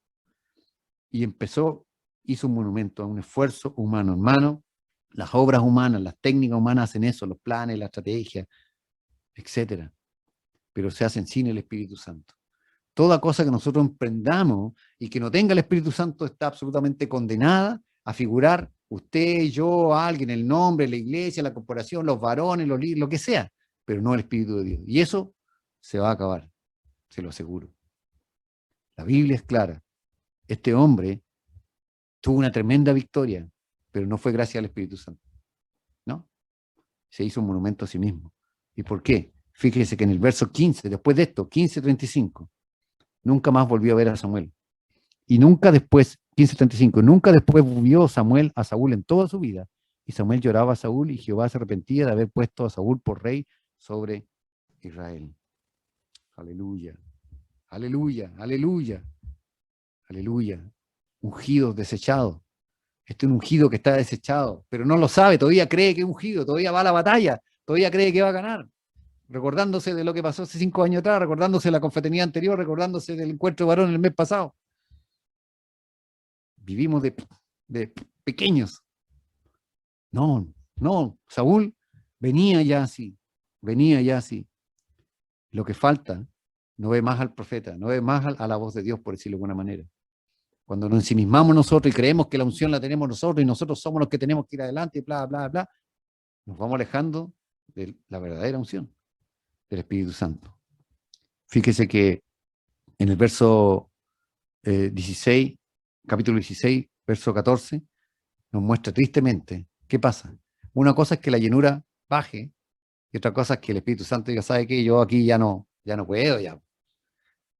Y hizo un monumento a un esfuerzo humano. Hermano, las obras humanas, las técnicas humanas hacen eso, los planes, la estrategia, etcétera. Pero se hacen sin el Espíritu Santo. Toda cosa que nosotros emprendamos y que no tenga el Espíritu Santo está absolutamente condenada a figurar usted, yo, alguien, el nombre, la iglesia, la corporación, los varones, los líderes, lo que sea, pero no el Espíritu de Dios. Y eso se va a acabar, se lo aseguro. La Biblia es clara. Este hombre tuvo una tremenda victoria, pero no fue gracias al Espíritu Santo, ¿no? Se hizo un monumento a sí mismo. ¿Y por qué? Fíjese que en el verso 15, después de esto, 15:35, nunca más volvió a ver a Samuel. Y nunca después, 15:35, nunca después vio Samuel a Saúl en toda su vida. Y Samuel lloraba a Saúl y Jehová se arrepentía de haber puesto a Saúl por rey sobre Israel. Aleluya, aleluya, aleluya, aleluya. Ungido, desechado. Este es un ungido que está desechado, pero no lo sabe, todavía cree que es ungido, todavía va a la batalla, todavía cree que va a ganar. Recordándose de lo que pasó hace 5 años atrás, recordándose de la confraternidad anterior, recordándose del encuentro de varón el mes pasado. Vivimos de pequeños. No, Saúl venía ya así, lo que falta, no ve más al profeta, no ve más a la voz de Dios, por decirlo de alguna manera. Cuando nos ensimismamos nosotros y creemos que la unción la tenemos nosotros y nosotros somos los que tenemos que ir adelante y bla, bla, bla, nos vamos alejando de la verdadera unción del Espíritu Santo. Fíjese que en el verso 16, capítulo 16, verso 14, nos muestra tristemente qué pasa. Una cosa es que la llenura baje y otra cosa es que el Espíritu Santo diga, ¿sabe qué? Yo aquí ya no puedo ya.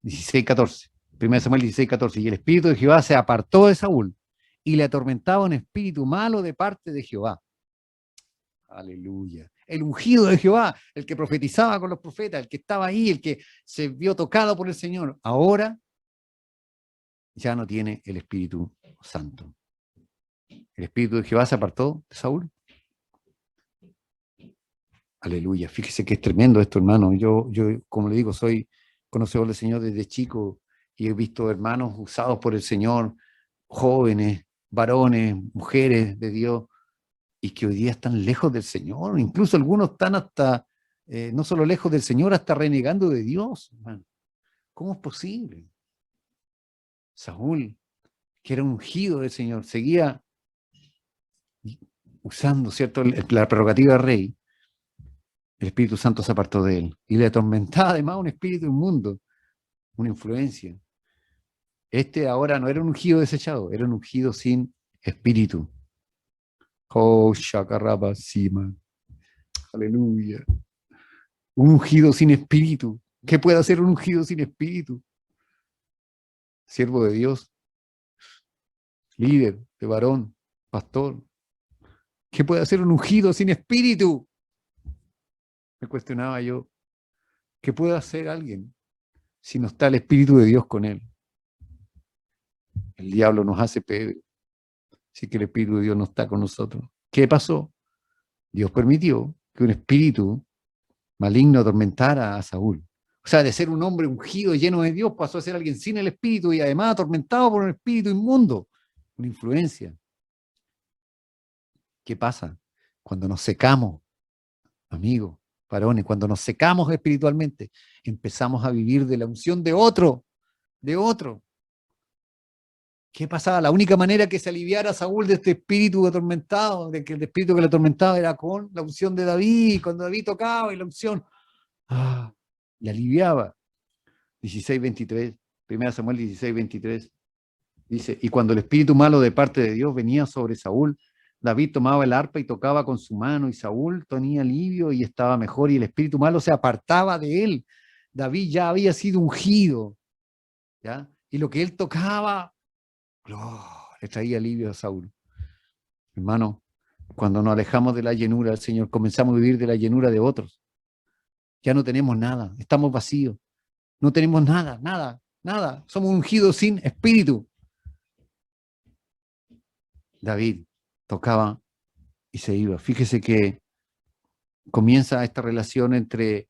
16, 14. 1 Samuel 16, 14. Y el Espíritu de Jehová se apartó de Saúl y le atormentaba un espíritu malo de parte de Jehová. Aleluya. El ungido de Jehová, el que profetizaba con los profetas, el que estaba ahí, el que se vio tocado por el Señor, ahora ya no tiene el Espíritu Santo. El Espíritu de Jehová se apartó de Saúl. Aleluya. Fíjese que es tremendo esto, hermano. Yo como le digo, soy conocedor del Señor desde chico y he visto hermanos usados por el Señor, jóvenes, varones, mujeres de Dios, y que hoy día están lejos del Señor. Incluso algunos están hasta, no solo lejos del Señor, hasta renegando de Dios, hermano. ¿Cómo es posible? Saúl, que era ungido del Señor, seguía usando, ¿cierto?, la prerrogativa del rey. El Espíritu Santo se apartó de él y le atormentaba además un espíritu inmundo, una influencia. Este ahora no era un ungido desechado, era un ungido sin espíritu. Oh, shakaraba sima. Aleluya. Un ungido sin espíritu. ¿Qué puede hacer un ungido sin espíritu? Siervo de Dios, líder, de varón, pastor. ¿Qué puede hacer un ungido sin espíritu? Me cuestionaba yo. ¿Qué puede hacer alguien si no está el Espíritu de Dios con él? El diablo nos hace Pedro. Si que el Espíritu de Dios no está con nosotros. ¿Qué pasó? Dios permitió que un espíritu maligno atormentara a Saúl. O sea, de ser un hombre ungido, lleno de Dios, pasó a ser alguien sin el espíritu y además atormentado por un espíritu inmundo, una influencia. ¿Qué pasa? Cuando nos secamos, amigos, varones, cuando nos secamos espiritualmente, empezamos a vivir de la unción de otro, de otro. ¿Qué pasaba? La única manera que se aliviara Saúl de este espíritu atormentado, de que el espíritu que le atormentaba era con la unción de David, cuando David tocaba y la unción le aliviaba. 16:23, 1 Samuel 16:23, dice, y cuando el espíritu malo de parte de Dios venía sobre Saúl, David tomaba el arpa y tocaba con su mano, y Saúl tenía alivio y estaba mejor, y el espíritu malo se apartaba de él. David ya había sido ungido, ¿ya? Y lo que él tocaba, le traía alivio a Saúl. Hermano, cuando nos alejamos de la llenura del Señor, comenzamos a vivir de la llenura de otros. Ya no tenemos nada, estamos vacíos. No tenemos nada, nada, nada. Somos ungidos sin espíritu. David tocaba y se iba. Fíjese que comienza esta relación entre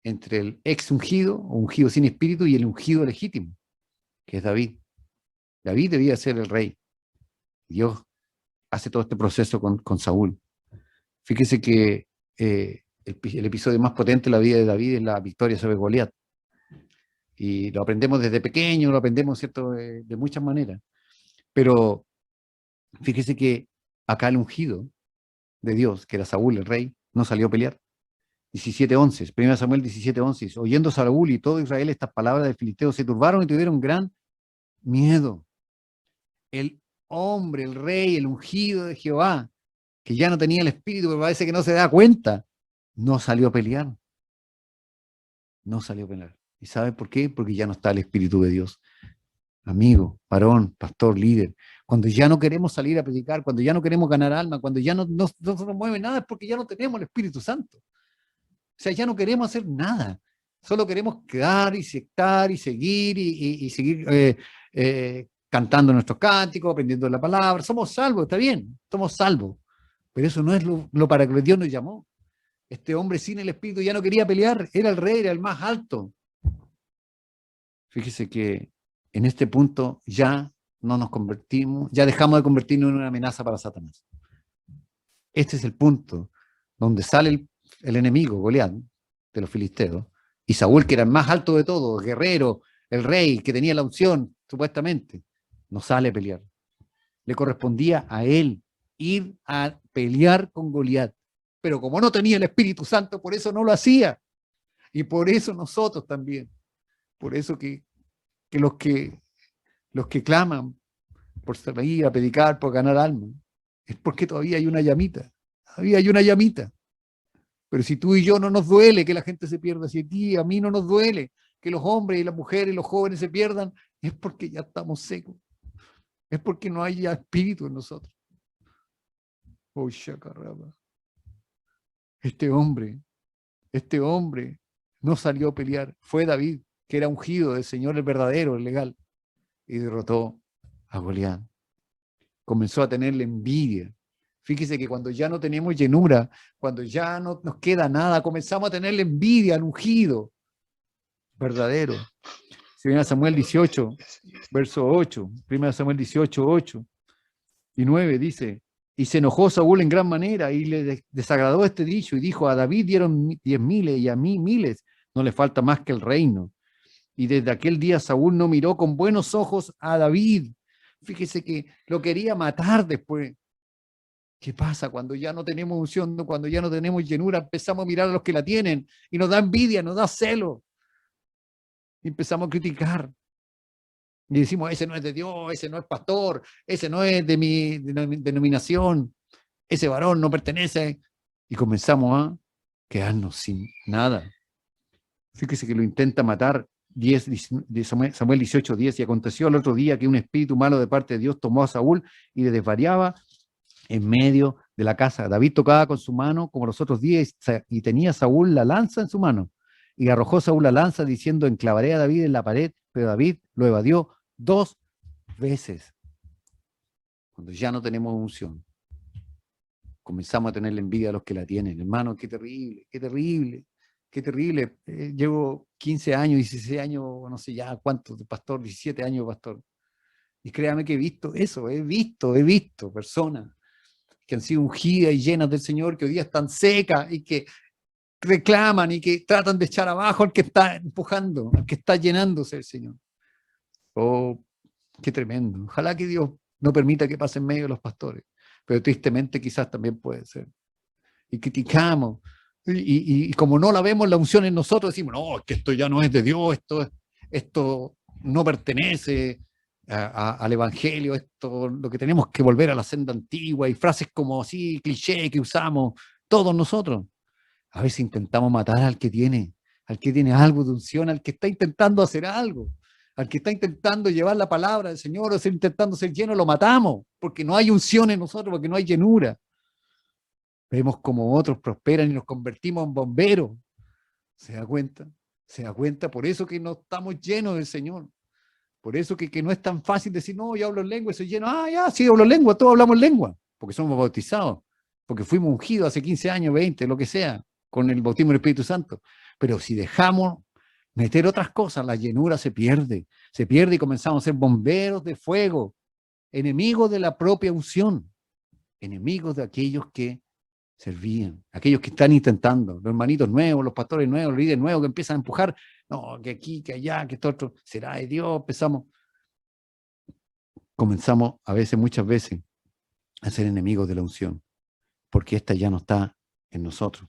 el ex ungido, o ungido sin espíritu, y el ungido legítimo, que es David. David debía ser el rey. Dios hace todo este proceso con Saúl. Fíjese que el episodio más potente de la vida de David es la victoria sobre Goliat. Y lo aprendemos desde pequeño, lo aprendemos, ¿cierto?, de muchas maneras. Pero fíjese que acá el ungido de Dios, que era Saúl, el rey, no salió a pelear. 17:11, 1 Samuel 17:11, oyendo Saúl y todo Israel estas palabras del filisteo, se turbaron y tuvieron gran miedo. El hombre, el rey, el ungido de Jehová, que ya no tenía el espíritu, pero parece que no se da cuenta, no salió a pelear. No salió a pelear. ¿Y sabe por qué? Porque ya no está el espíritu de Dios. Amigo, varón, pastor, líder, cuando ya no queremos salir a predicar, cuando ya no queremos ganar alma, cuando ya no nos mueve nada, es porque ya no tenemos el Espíritu Santo. O sea, ya no queremos hacer nada. Solo queremos quedar y sectar y seguir y seguir cantando nuestros cánticos, aprendiendo la palabra. Somos salvos, está bien, somos salvos. Pero eso no es lo para que Dios nos llamó. Este hombre sin el Espíritu ya no quería pelear, era el rey, era el más alto. Fíjese que en este punto ya no nos convertimos, ya dejamos de convertirnos en una amenaza para Satanás. Este es el punto donde sale el enemigo, Goliat, de los filisteos, Y Saúl, que era el más alto de todos, guerrero, el rey, que tenía la unción, supuestamente, no sale a pelear. Le correspondía a él ir a pelear con Goliat. Pero como no tenía el Espíritu Santo, por eso no lo hacía. Y por eso nosotros también. Por eso que los que claman por salir a predicar, por ganar alma, es porque todavía hay una llamita. Todavía hay una llamita. Pero si tú y yo no nos duele que la gente se pierda, si a ti, a mí no nos duele que los hombres y las mujeres y los jóvenes se pierdan, es porque ya estamos secos. Es porque no hay ya espíritu en nosotros. Oh, chacarraba. Este hombre no salió a pelear. Fue David, que era ungido del Señor, el verdadero, el legal, y derrotó a Goliat. Comenzó a tenerle envidia. Fíjese que cuando ya no tenemos llenura, cuando ya no nos queda nada, comenzamos a tenerle envidia al ungido verdadero. Si viene a Samuel 18, verso 8, 1 Samuel 18, 8 y 9, dice: y se enojó Saúl en gran manera y le desagradó este dicho y dijo: a David dieron 10.000 y a mí 1.000, no le falta más que el reino. Y desde aquel día Saúl no miró con buenos ojos a David. Fíjese que lo quería matar después. ¿Qué pasa cuando ya no tenemos unción, cuando ya no tenemos llenura? Empezamos a mirar a los que la tienen y nos da envidia, nos da celo. Y empezamos a criticar. Y decimos: ese no es de Dios, ese no es pastor, ese no es de mi denominación, ese varón no pertenece. Y comenzamos a quedarnos sin nada. Fíjese que lo intenta matar. De Samuel 18, 10. Y aconteció el otro día que un espíritu malo de parte de Dios tomó a Saúl y le desvariaba en medio de la casa. David tocaba con su mano como los otros días y tenía Saúl la lanza en su mano. Y arrojó Saúl la lanza diciendo: enclavaré a David en la pared, pero David lo evadió 2 veces. Cuando ya no tenemos unción, comenzamos a tener la envidia a los que la tienen. Hermano, qué terrible, qué terrible, qué terrible. Llevo 15 años, 16 años, no sé ya cuántos de pastor, 17 años de pastor. Y créame que he visto eso, he visto personas que han sido ungidas y llenas del Señor, que hoy día están secas y que reclaman y que tratan de echar abajo al que está empujando, al que está llenándose el Señor. Oh, qué tremendo. Ojalá que Dios no permita que pase en medio de los pastores, pero tristemente quizás también puede ser. Y criticamos, y como no la vemos la unción en nosotros, decimos: no, es que esto ya no es de Dios, esto no pertenece al Evangelio, esto lo que tenemos que volver a la senda antigua, y frases como así, cliché que usamos todos nosotros. A veces intentamos matar al que tiene algo de unción, al que está intentando hacer algo, al que está intentando llevar la palabra del Señor o intentando ser lleno, lo matamos, porque no hay unción en nosotros, porque no hay llenura. Vemos como otros prosperan y nos convertimos en bomberos. ¿Se da cuenta? ¿Se da cuenta? Por eso que no estamos llenos del Señor. Por eso que no es tan fácil decir: no, yo hablo en lengua y soy lleno. Ah, ya, sí, hablo en lengua, todos hablamos en lengua, porque somos bautizados, porque fuimos ungidos hace 15 años, 20, lo que sea, con el bautismo del Espíritu Santo. Pero si dejamos meter otras cosas, la llenura se pierde y comenzamos a ser bomberos de fuego, enemigos de la propia unción, enemigos de aquellos que servían, aquellos que están intentando, los hermanitos nuevos, los pastores nuevos, los líderes nuevos que empiezan a empujar: no, que aquí, que allá, que esto otro, será de Dios. Comenzamos a veces, muchas veces, a ser enemigos de la unción, porque esta ya no está en nosotros.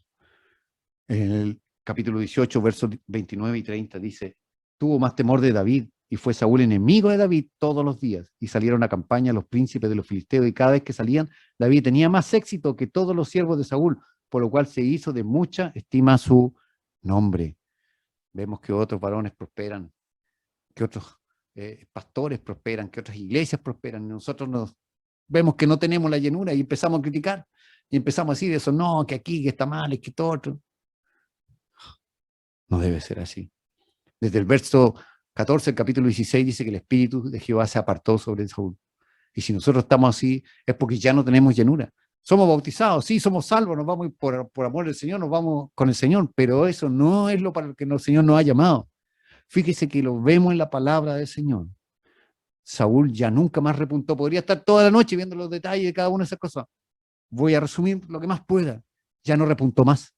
En el capítulo 18, versos 29 y 30 dice: tuvo más temor de David, y fue Saúl enemigo de David todos los días, y salieron a campaña los príncipes de los filisteos, y cada vez que salían, David tenía más éxito que todos los siervos de Saúl, por lo cual se hizo de mucha estima su nombre. Vemos que otros varones prosperan, que otros pastores prosperan, que otras iglesias prosperan, y nosotros vemos que no tenemos la llenura y empezamos a criticar, y empezamos a decir eso: no, que aquí, que está mal, es que todo otro. No debe ser así. Desde el verso 14, el capítulo 16, dice que el Espíritu de Jehová se apartó sobre Saúl. Y si nosotros estamos así, es porque ya no tenemos llenura. Somos bautizados, sí, somos salvos, nos vamos por amor del Señor, nos vamos con el Señor, pero eso no es lo para lo que el Señor nos ha llamado. Fíjese que lo vemos en la palabra del Señor. Saúl ya nunca más repuntó. Podría estar toda la noche viendo los detalles de cada una de esas cosas. Voy a resumir lo que más pueda. Ya no repuntó más.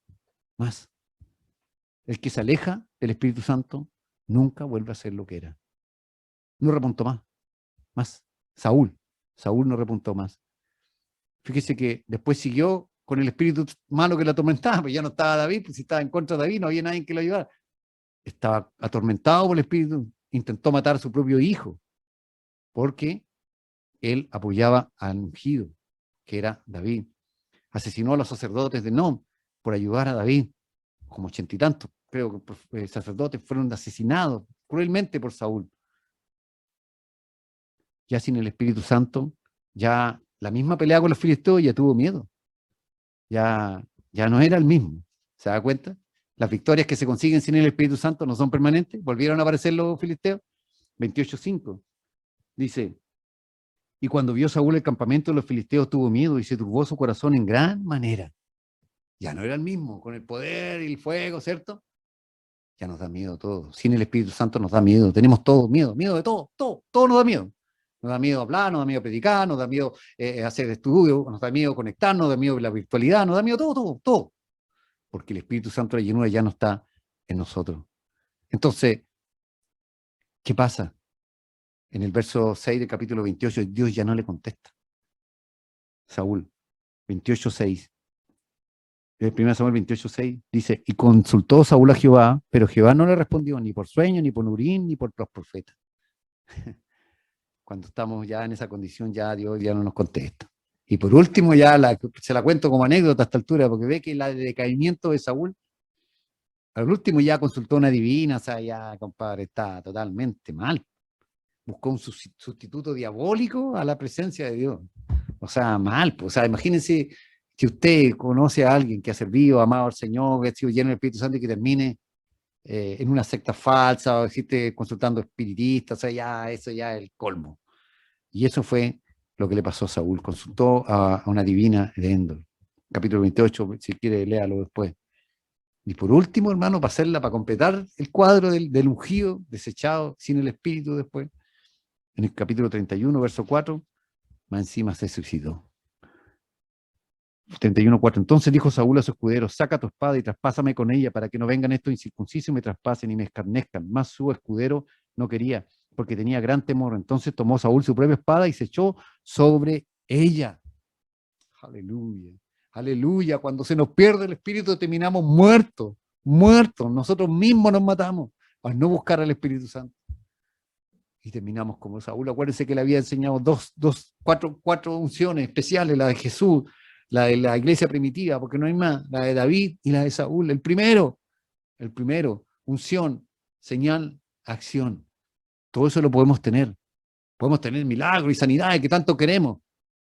El que se aleja del Espíritu Santo nunca vuelve a ser lo que era. No repuntó más. Saúl no repuntó más. Fíjese que después siguió con el espíritu malo que lo atormentaba, pues ya no estaba David, pues si estaba en contra de David, no había nadie que lo ayudara. Estaba atormentado por el espíritu, intentó matar a su propio hijo, porque él apoyaba al ungido, que era David. Asesinó a los sacerdotes de Nom por ayudar a David, como 80 y tantos, creo que sacerdotes fueron asesinados cruelmente por Saúl. Ya sin el Espíritu Santo, ya la misma pelea con los filisteos ya tuvo miedo. Ya no era el mismo. ¿Se da cuenta? Las victorias que se consiguen sin el Espíritu Santo no son permanentes. Volvieron a aparecer los filisteos. 28:5. Dice, y cuando vio Saúl el campamento de los filisteos tuvo miedo y se turbó su corazón en gran manera. Ya no era el mismo, con el poder y el fuego, ¿cierto? Ya nos da miedo todo. Sin el Espíritu Santo nos da miedo. Tenemos todo miedo de todo nos da miedo. Nos da miedo hablar, nos da miedo predicar, nos da miedo hacer estudio, nos da miedo conectarnos, nos da miedo la virtualidad, nos da miedo todo. Porque el Espíritu Santo de la llenura ya no está en nosotros. Entonces, ¿qué pasa? En el verso 6 del capítulo 28, Dios ya no le contesta. Saúl, 28:6. El 1 Samuel 28:6 dice, y consultó Saúl a Jehová, pero Jehová no le respondió ni por sueño, ni por Urim, ni por los profetas. Cuando estamos ya en esa condición, ya Dios ya no nos contesta. Y por último, ya se la cuento como anécdota a esta altura, porque ve que el decaimiento de Saúl, al último ya consultó una divina, o sea, ya, compadre, está totalmente mal. Buscó un sustituto diabólico a la presencia de Dios. O sea, mal, pues, o sea, imagínense que usted conoce a alguien que ha servido, amado al Señor, que ha sido lleno del Espíritu Santo y que termine en una secta falsa o existe consultando espiritistas, o sea, ya eso ya es el colmo. Y eso fue lo que le pasó a Saúl. Consultó a una divina de Endor. Capítulo 28, si quiere, léalo después. Y por último, hermano, para completar el cuadro del ungido, desechado, sin el espíritu después, en el capítulo 31, verso 4, más encima se suicidó. 31:4. Entonces dijo Saúl a su escudero, saca tu espada y traspásame con ella para que no vengan estos incircuncisos y me traspasen y me escarnezcan. Mas su escudero no quería, porque tenía gran temor. Entonces tomó Saúl su propia espada y se echó sobre ella. Aleluya, aleluya. Cuando se nos pierde el espíritu terminamos muertos. Nosotros mismos nos matamos al no buscar al Espíritu Santo. Y terminamos como Saúl. Acuérdense que le había enseñado cuatro unciones especiales, la de Jesús, la de la iglesia primitiva, porque no hay más, la de David y la de Saúl. El primero, unción, señal, acción. Todo eso lo podemos tener. Podemos tener milagros y sanidades que tanto queremos,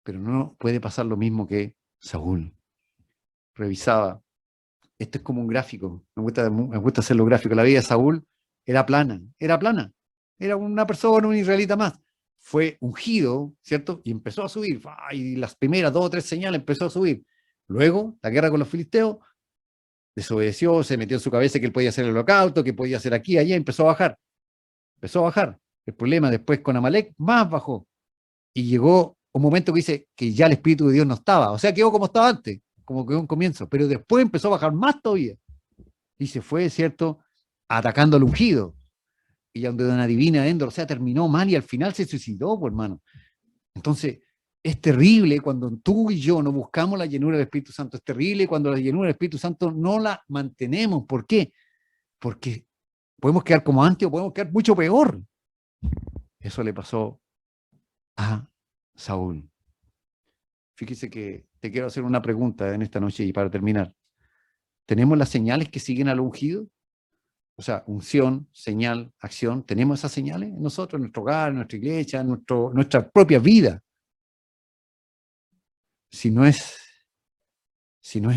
pero no puede pasar lo mismo que Saúl. Revisaba. Esto es como un gráfico. Me gusta hacer los gráficos. La vida de Saúl era plana. Era una persona, un israelita más. Fue ungido, ¿cierto? Y empezó a subir. Y las primeras 2 o 3 señales empezó a subir. Luego, la guerra con los filisteos, desobedeció, se metió en su cabeza que él podía hacer el holocausto, que podía hacer aquí, allá, empezó a bajar. El problema después con Amalek, más bajó. Y llegó un momento que dice que ya el Espíritu de Dios no estaba. O sea, quedó como estaba antes, como quedó un comienzo. Pero después empezó a bajar más todavía. Y se fue, ¿cierto?, atacando al ungido. Y donde una divina Endor, o sea, terminó mal y al final se suicidó, pues, hermano. Entonces, es terrible cuando tú y yo no buscamos la llenura del Espíritu Santo. Es terrible cuando la llenura del Espíritu Santo no la mantenemos. ¿Por qué? Porque podemos quedar como antes o podemos quedar mucho peor. Eso le pasó a Saúl. Fíjese que te quiero hacer una pregunta en esta noche y para terminar. ¿Tenemos las señales que siguen al ungido? O sea, unción, señal, acción. ¿Tenemos esas señales en nosotros, en nuestro hogar, en nuestra iglesia, en nuestra propia vida? Si no es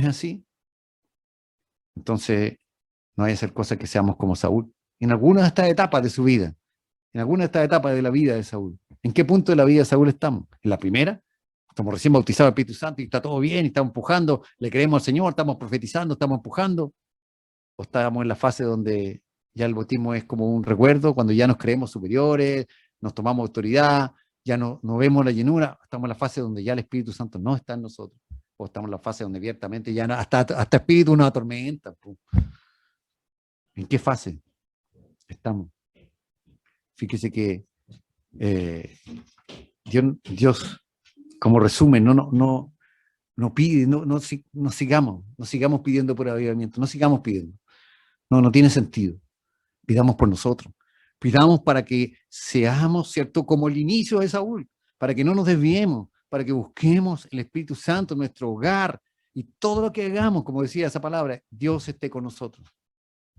así, entonces no hay que hacer cosas que seamos como Saúl. En algunas de estas etapas de su vida, en algunas de estas etapas de la vida de Saúl. ¿En qué punto de la vida de Saúl estamos? ¿En la primera? Estamos recién bautizados al Espíritu Santo y está todo bien, y estamos empujando, le creemos al Señor, estamos profetizando, estamos empujando. ¿O estamos en la fase donde ya el bautismo es como un recuerdo, cuando ya nos creemos superiores, nos tomamos autoridad, ya no vemos la llenura? Estamos en la fase donde ya el Espíritu Santo no está en nosotros. O estamos en la fase donde abiertamente ya hasta espíritu nos atormenta. ¿En qué fase estamos? Fíjese que Dios, como resumen, no pide, no sigamos pidiendo por avivamiento, no sigamos pidiendo. No tiene sentido. Pidamos por nosotros. Pidamos para que seamos, ¿cierto?, como el inicio de Saúl, para que no nos desviemos, para que busquemos el Espíritu Santo en nuestro hogar y todo lo que hagamos, como decía esa palabra, Dios esté con nosotros.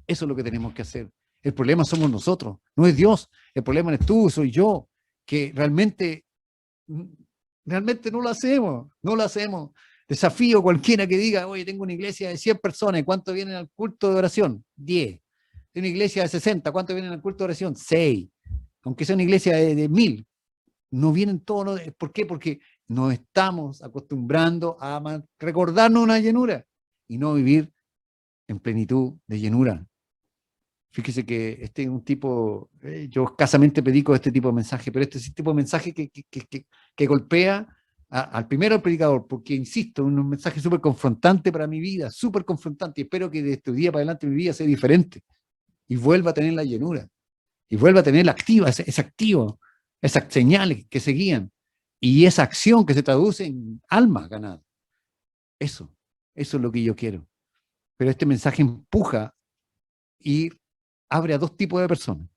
Eso es lo que tenemos que hacer. El problema somos nosotros, no es Dios. El problema es tú, soy yo, que realmente no lo hacemos, no lo hacemos. Desafío a cualquiera que diga, oye, tengo una iglesia de 100 personas, ¿cuántos vienen al culto de oración? 10. Tengo una iglesia de 60, ¿cuántos vienen al culto de oración? 6. Aunque sea una iglesia de 1000, no vienen todos. No, ¿por qué? Porque nos estamos acostumbrando a recordarnos una llenura y no vivir en plenitud de llenura. Fíjese que este es un tipo, yo escasamente predico este tipo de mensaje, pero este es el tipo de mensaje que golpea al primero al predicador, porque insisto, es un mensaje súper confrontante para mi vida, súper confrontante, y espero que de este día para adelante mi vida sea diferente, y vuelva a tener la llenura, y vuelva a tener la activa, ese activo, esas señales que se guían, y esa acción que se traduce en alma ganada. Eso es lo que yo quiero. Pero este mensaje empuja y abre a dos tipos de personas.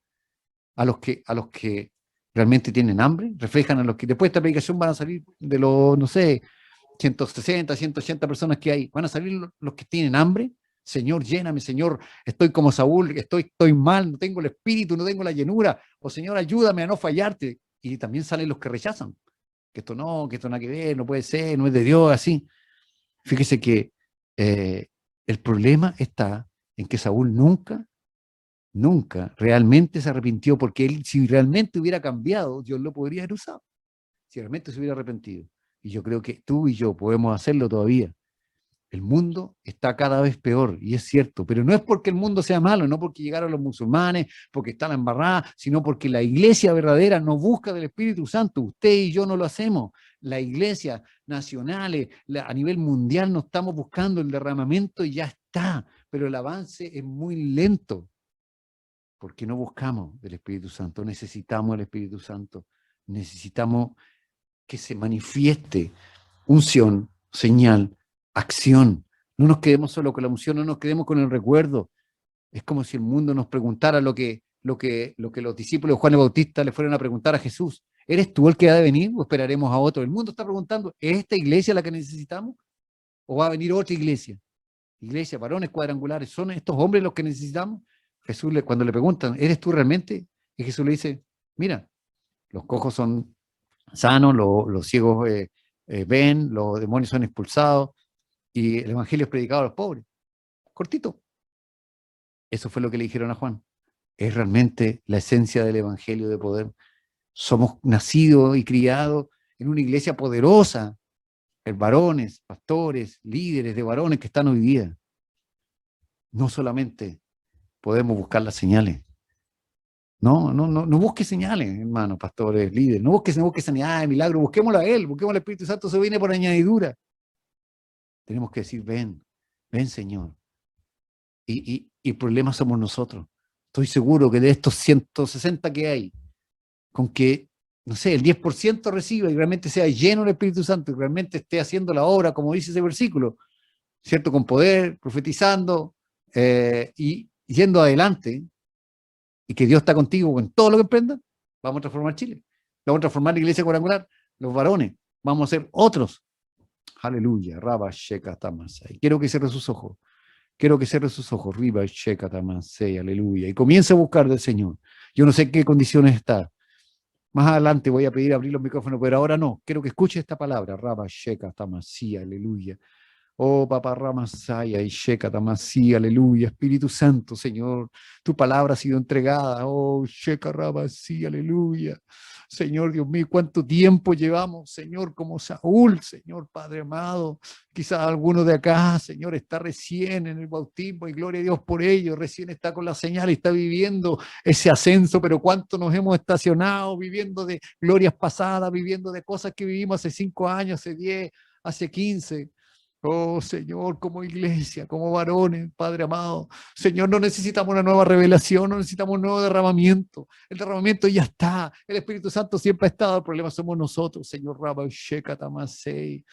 A los que realmente tienen hambre, reflejan a los que después de esta predicación van a salir de los, no sé, 160, 180 personas que hay, van a salir los que tienen hambre. Señor, lléname, Señor, estoy como Saúl, estoy mal, no tengo el espíritu, no tengo la llenura, o Señor, ayúdame a no fallarte. Y también salen los que rechazan, que esto nada que ver, no puede ser, no es de Dios, así. Fíjese que el problema está en que Saúl nunca realmente se arrepintió, porque él, si realmente hubiera cambiado, Dios lo podría haber usado, si realmente se hubiera arrepentido. Y yo creo que tú y yo podemos hacerlo todavía. El mundo está cada vez peor, y es cierto, pero no es porque el mundo sea malo, no porque llegaron los musulmanes, porque está la embarrada, sino porque la iglesia verdadera no busca del Espíritu Santo. Usted y yo no lo hacemos. La iglesia nacional, a nivel mundial, no estamos buscando el derramamiento y ya está, pero el avance es muy lento. Porque no buscamos del Espíritu Santo, necesitamos el Espíritu Santo, necesitamos que se manifieste unción, señal, acción. No nos quedemos solo con la unción, no nos quedemos con el recuerdo. Es como si el mundo nos preguntara lo que los discípulos de Juan el Bautista le fueron a preguntar a Jesús. ¿Eres tú el que ha de venir o esperaremos a otro? El mundo está preguntando, ¿es esta iglesia la que necesitamos o va a venir otra iglesia? Iglesia, varones cuadrangulares, ¿son estos hombres los que necesitamos? Jesús, cuando le preguntan, ¿eres tú realmente? Y Jesús le dice, mira, los cojos son sanos, los ciegos ven, los demonios son expulsados, y el evangelio es predicado a los pobres. Cortito. Eso fue lo que le dijeron a Juan. Es realmente la esencia del evangelio de poder. Somos nacidos y criados en una iglesia poderosa, varones, pastores, líderes de varones que están hoy día. No solamente podemos buscar las señales. No busque señales, hermano, pastores, líderes. No busque señales, milagros. Busquémoslo a Él, busquemos al Espíritu Santo, se viene por añadidura. Tenemos que decir, ven Señor. Y el problema somos nosotros. Estoy seguro que de estos 160 que hay, con que, no sé, el 10% reciba y realmente sea lleno del Espíritu Santo y realmente esté haciendo la obra, como dice ese versículo, ¿cierto? Con poder, profetizando y yendo adelante, y que Dios está contigo con todo lo que emprenda, vamos a transformar Chile. Vamos a transformar la iglesia cuadrangular, los varones, vamos a ser otros. Aleluya, Rabba Sheka Tamasai. Quiero que cierre sus ojos. Riba Sheka Tamasai, aleluya. Y comience a buscar del Señor. Yo no sé en qué condiciones está. Más adelante voy a pedir abrir los micrófonos, pero ahora no. Quiero que escuche esta palabra. Rabba Sheka Tamasai, aleluya. Oh, Papá Ramasaya y Sheka Tamasí, aleluya. Espíritu Santo, Señor, tu palabra ha sido entregada. Oh, Sheka Ramasí, aleluya. Señor Dios mío, cuánto tiempo llevamos, Señor, como Saúl, Señor Padre amado. Quizás alguno de acá, Señor, está recién en el bautismo y gloria a Dios por ello. Recién está con la señal y está viviendo ese ascenso, pero cuánto nos hemos estacionado viviendo de glorias pasadas, viviendo de cosas que vivimos hace 5 años, hace 10, hace 15. Oh Señor, como iglesia, como varones, Padre amado. Señor, no necesitamos una nueva revelación, no necesitamos un nuevo derramamiento. El derramamiento ya está. El Espíritu Santo siempre ha estado. El problema somos nosotros, Señor. Rabba Sheka Tamasei.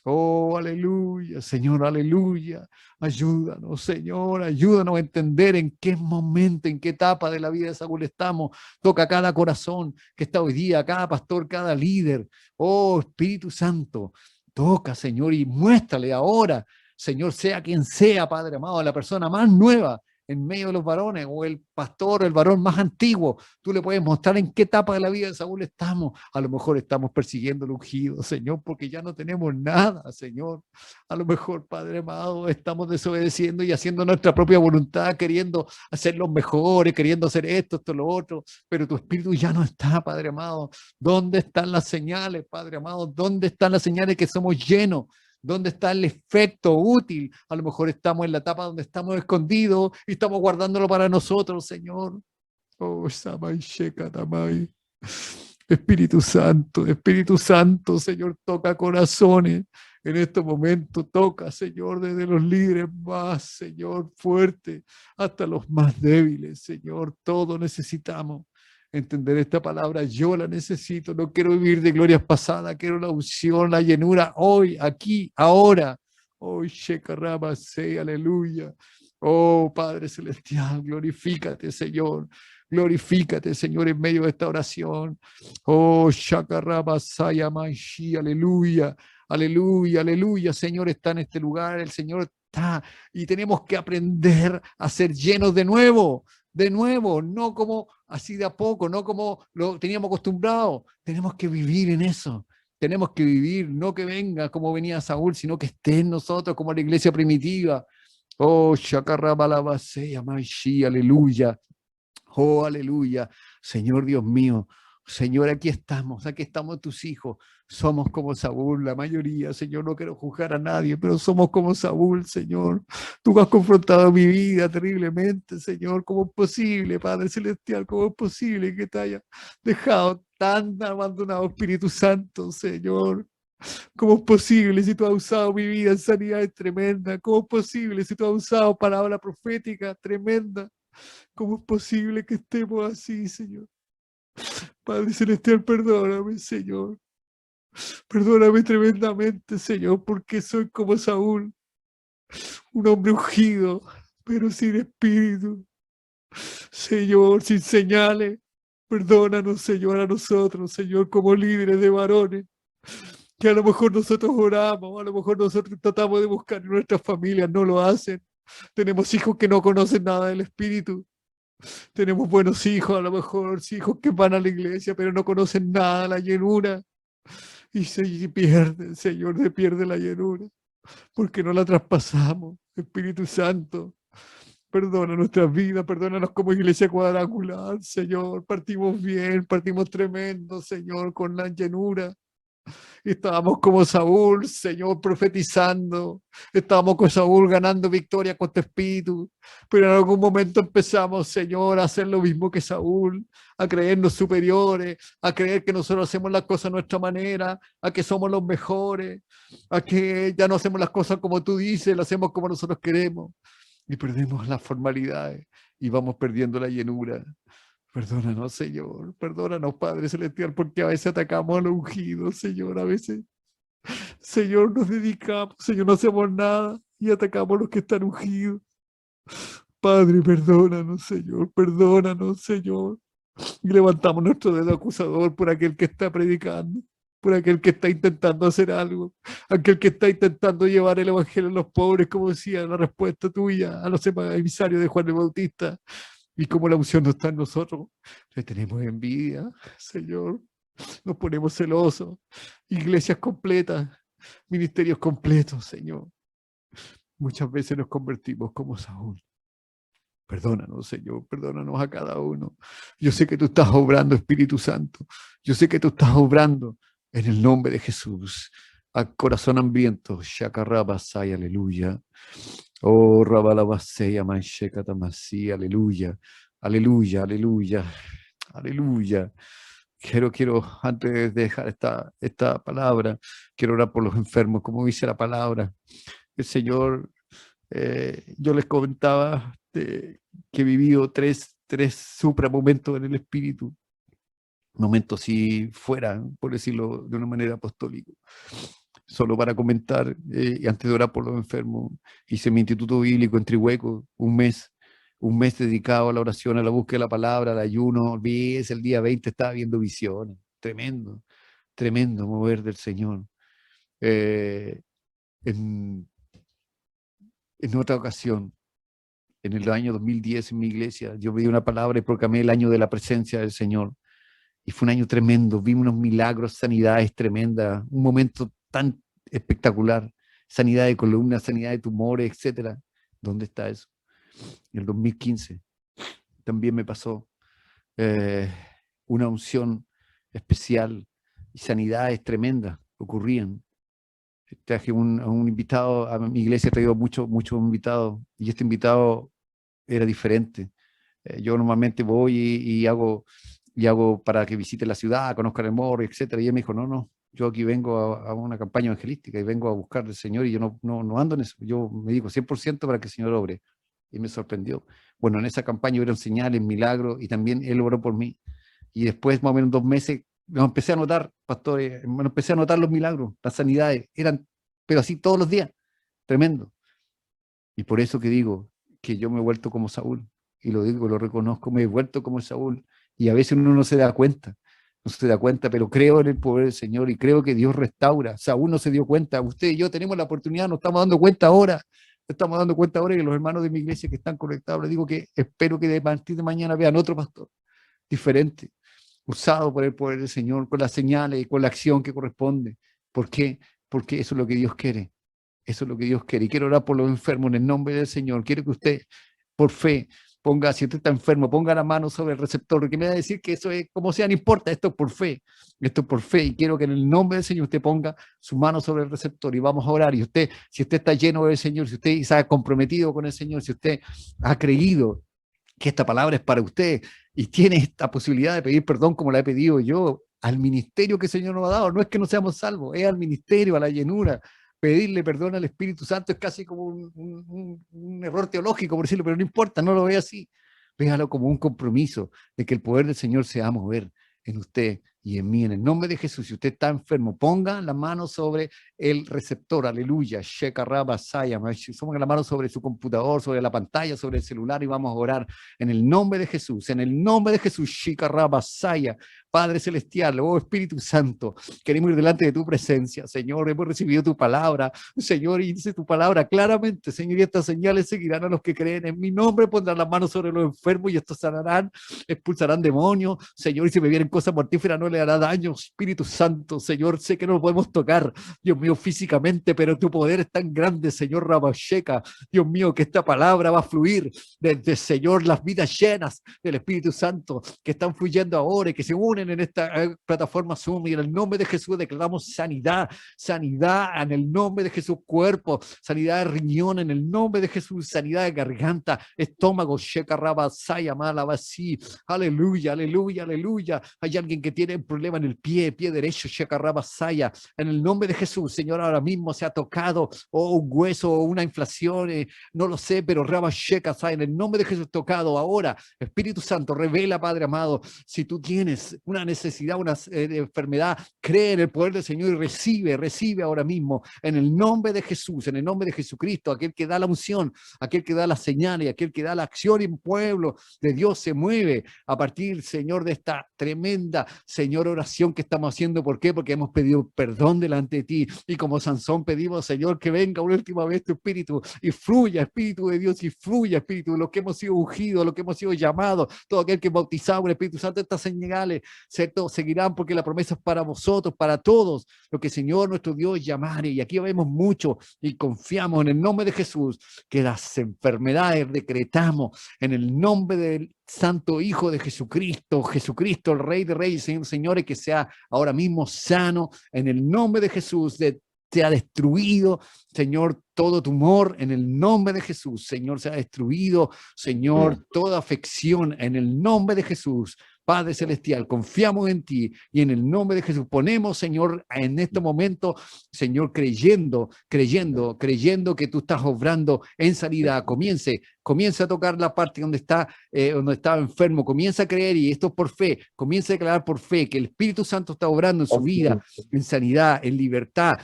Oh, aleluya, Señor, aleluya. Ayúdanos, Señor, ayúdanos a entender en qué momento, en qué etapa de la vida de Saúl estamos. Toca cada corazón que está hoy día, cada pastor, cada líder. Oh, Espíritu Santo, toca, Señor, y muéstrale ahora, Señor, sea quien sea, Padre amado, a la persona más nueva en medio de los varones, o el pastor, o el varón más antiguo, tú le puedes mostrar en qué etapa de la vida de Saúl estamos. A lo mejor estamos persiguiendo el ungido, Señor, porque ya no tenemos nada, Señor. A lo mejor, Padre amado, estamos desobedeciendo y haciendo nuestra propia voluntad, queriendo hacer los mejores, queriendo hacer esto, lo otro, pero tu espíritu ya no está, Padre amado. ¿Dónde están las señales, Padre amado? ¿Dónde están las señales que somos llenos? ¿Dónde está el efecto útil? A lo mejor estamos en la etapa donde estamos escondidos y estamos guardándolo para nosotros, Señor. Oh, Samay Sheka Tamay. Espíritu Santo, Señor, toca corazones. En este momento toca, Señor, desde los líderes más, Señor, fuerte, hasta los más débiles, Señor. Todos necesitamos entender esta palabra. Yo la necesito. No quiero vivir de glorias pasadas. Quiero la unción, la llenura hoy, aquí, ahora. Oh, Shekaraba, say, aleluya. Oh, Padre Celestial, glorifícate, Señor. Glorifícate, Señor, en medio de esta oración. Oh, Shakaraba, Sayamashi, aleluya. Aleluya, aleluya. Señor está en este lugar. El Señor está. Y tenemos que aprender a ser llenos de nuevo, no como así de a poco, no como lo teníamos acostumbrado. Tenemos que vivir en eso. Tenemos que vivir, no que venga como venía Saúl, sino que esté en nosotros como la iglesia primitiva. Oh, Shakarabalabasea, Maishi, aleluya. Oh, aleluya. Señor Dios mío, Señor, aquí estamos tus hijos. Somos como Saúl, la mayoría, Señor, no quiero juzgar a nadie, pero somos como Saúl, Señor. Tú has confrontado mi vida terriblemente, Señor. ¿Cómo es posible, Padre Celestial? ¿Cómo es posible que te haya dejado tan abandonado, Espíritu Santo, Señor? ¿Cómo es posible si tú has usado mi vida en sanidad tremenda? ¿Cómo es posible si tú has usado palabra profética tremenda? ¿Cómo es posible que estemos así, Señor? Padre Celestial, perdóname, Señor. Perdóname tremendamente, Señor, porque soy como Saúl, un hombre ungido, pero sin espíritu. Señor, sin señales. Perdónanos, Señor, a nosotros, Señor, como líderes de varones, que a lo mejor nosotros oramos, a lo mejor nosotros tratamos de buscar en nuestras familias, no lo hacen. Tenemos hijos que no conocen nada del Espíritu. Tenemos buenos hijos, a lo mejor hijos que van a la iglesia, pero no conocen nada, la llenura. Y se pierde, Señor, se pierde la llenura, porque no la traspasamos. Espíritu Santo, perdona nuestras vidas, perdónanos como iglesia cuadrangular, Señor. Partimos bien, partimos tremendo, Señor, con la llenura. Estábamos como Saúl, Señor, profetizando. Estábamos con Saúl ganando victoria con tu espíritu. Pero en algún momento empezamos, Señor, a hacer lo mismo que Saúl, a creernos superiores, a creer que nosotros hacemos las cosas a nuestra manera, a que somos los mejores, a que ya no hacemos las cosas como tú dices, las hacemos como nosotros queremos. Y perdemos las formalidades y vamos perdiendo la llenura. Perdónanos, Señor, perdónanos, Padre Celestial, porque a veces atacamos a los ungidos, Señor, a veces, Señor, nos dedicamos, Señor, no hacemos nada y atacamos a los que están ungidos. Padre, perdónanos, Señor, y levantamos nuestro dedo acusador por aquel que está predicando, por aquel que está intentando hacer algo, aquel que está intentando llevar el evangelio a los pobres, como decía la respuesta tuya a los emisarios de Juan el Bautista. Y como la unción no está en nosotros, le tenemos envidia, Señor. Nos ponemos celosos. Iglesias completas, ministerios completos, Señor. Muchas veces nos convertimos como Saúl. Perdónanos, Señor, perdónanos a cada uno. Yo sé que tú estás obrando, Espíritu Santo. Yo sé que tú estás obrando en el nombre de Jesús. A corazón hambriento, Shakarabasai, aleluya. Oh, Rabalabasei, Manshekatamasi, aleluya. Aleluya, aleluya, aleluya. Quiero, antes de dejar esta palabra, quiero orar por los enfermos, como dice la palabra. el Señor, yo les comentaba que he vivido tres supramomentos en el Espíritu, momentos si fuera, por decirlo de una manera apostólica. Solo para comentar, antes de orar por los enfermos, hice mi instituto bíblico en Trihueco, un mes dedicado a la oración, a la búsqueda de la palabra, al ayuno. Olvídese, el día 20 estaba viendo visiones, tremendo, tremendo mover del Señor. En otra ocasión, en el año 2010 en mi iglesia, yo pedí una palabra y proclamé el año de la presencia del Señor. Y fue un año tremendo, vimos unos milagros, sanidades tremendas, un momento tan espectacular, sanidad de columnas, sanidad de tumores, etcétera. ¿Dónde está eso? En el 2015 también me pasó una unción especial y sanidades tremendas ocurrían. Traje a un invitado, a mi iglesia he traído muchos invitados, y este invitado era diferente. Yo normalmente voy y hago para que visite la ciudad, conozcan el morro, etcétera. Y él me dijo, no, yo aquí vengo a una campaña evangelística y vengo a buscar al Señor y yo no ando en eso. Yo me digo 100% para que el Señor obre. Y me sorprendió. Bueno, en esa campaña hubieron señales, milagros, y también Él oró por mí. Y después, más o menos 2 meses, me empecé a notar, pastores, me empecé a notar los milagros, las sanidades, pero así todos los días, tremendo. Y por eso que digo que yo me he vuelto como Saúl, y lo digo, lo reconozco, me he vuelto como Saúl, y a veces uno no se da cuenta, pero creo en el poder del Señor y creo que Dios restaura. Saúl no se dio cuenta, usted y yo tenemos la oportunidad, nos estamos dando cuenta ahora, y que los hermanos de mi iglesia que están conectados, les digo que espero que a partir de mañana vean otro pastor diferente, usado por el poder del Señor, con las señales y con la acción que corresponde. ¿Por qué? Porque eso es lo que Dios quiere. Eso es lo que Dios quiere. Y quiero orar por los enfermos en el nombre del Señor. Quiero que usted, por fe, ponga, si usted está enfermo, ponga la mano sobre el receptor, que me va a decir que eso es, como sea, no importa, esto es por fe. Esto es por fe. Y quiero que en el nombre del Señor usted ponga su mano sobre el receptor y vamos a orar. Y usted, si usted está lleno del Señor, si usted está comprometido con el Señor, si usted ha creído que esta palabra es para usted y tiene esta posibilidad de pedir perdón como la he pedido yo al ministerio que el Señor nos ha dado, no es que no seamos salvos, es al ministerio, a la llenura. Pedirle perdón al Espíritu Santo es casi como un error teológico, por decirlo, pero no importa, no lo ve así. Véalo como un compromiso de que el poder del Señor se va a mover en usted y en mí, en el nombre de Jesús. Si usted está enfermo, ponga la mano sobre el receptor, aleluya, ponga la mano sobre su computador, sobre la pantalla, sobre el celular y vamos a orar en el nombre de Jesús, Padre Celestial, oh Espíritu Santo, queremos ir delante de tu presencia, Señor, hemos recibido tu palabra, Señor, y dice tu palabra claramente, Señor, y estas señales seguirán a los que creen, en mi nombre pondrán las manos sobre los enfermos y estos sanarán, expulsarán demonios, Señor, y si me vienen cosas mortíferas no le hará daño, Espíritu Santo, Señor, sé que no lo podemos tocar, Dios mío, físicamente, pero tu poder es tan grande, Señor Rabasheka, Dios mío, que esta palabra va a fluir desde, Señor, las vidas llenas del Espíritu Santo, que están fluyendo ahora y que se unen en esta plataforma Zoom, y en el nombre de Jesús declaramos sanidad en el nombre de Jesús, cuerpo, sanidad de riñón en el nombre de Jesús, sanidad de garganta, estómago, Sheka Rabasaya, Malabasi, aleluya, aleluya, aleluya. Hay alguien que tiene un problema en el pie derecho, Sheka Rabasaya, en el nombre de Jesús, Señor, ahora mismo se ha tocado un hueso o una inflación, no lo sé, pero Rabasheka, en el nombre de Jesús tocado ahora, Espíritu Santo, revela, Padre amado, si tú tienes una necesidad, una enfermedad, cree en el poder del Señor y recibe ahora mismo, en el nombre de Jesús, en el nombre de Jesucristo, aquel que da la unción, aquel que da las señales, aquel que da la acción, y un pueblo de Dios se mueve a partir, Señor, de esta tremenda, Señor, oración que estamos haciendo. ¿Por qué? Porque hemos pedido perdón delante de ti, y como Sansón pedimos, Señor, que venga una última vez tu Espíritu y fluya, Espíritu de Dios, y fluya, Espíritu, lo que hemos sido ungidos, lo que hemos sido llamados, todo aquel que bautizado con el Espíritu Santo, estas señales, ¿cierto?, seguirán, porque la promesa es para vosotros, para todos, lo que Señor nuestro Dios llamare. Y aquí vemos mucho y confiamos en el nombre de Jesús que las enfermedades decretamos en el nombre del Santo Hijo de Jesucristo, el Rey de Reyes, Señores, que sea ahora mismo sano en el nombre de Jesús, sea destruido, Señor, todo tumor en el nombre de Jesús, Señor, sea destruido, Señor, toda afección en el nombre de Jesús, Padre Celestial, confiamos en ti y en el nombre de Jesús ponemos, Señor, en este momento, Señor, creyendo que tú estás obrando en sanidad. Comience a tocar la parte donde estaba enfermo, comienza a creer, y esto es por fe, comienza a declarar por fe que el Espíritu Santo está obrando en su vida, en sanidad, en libertad.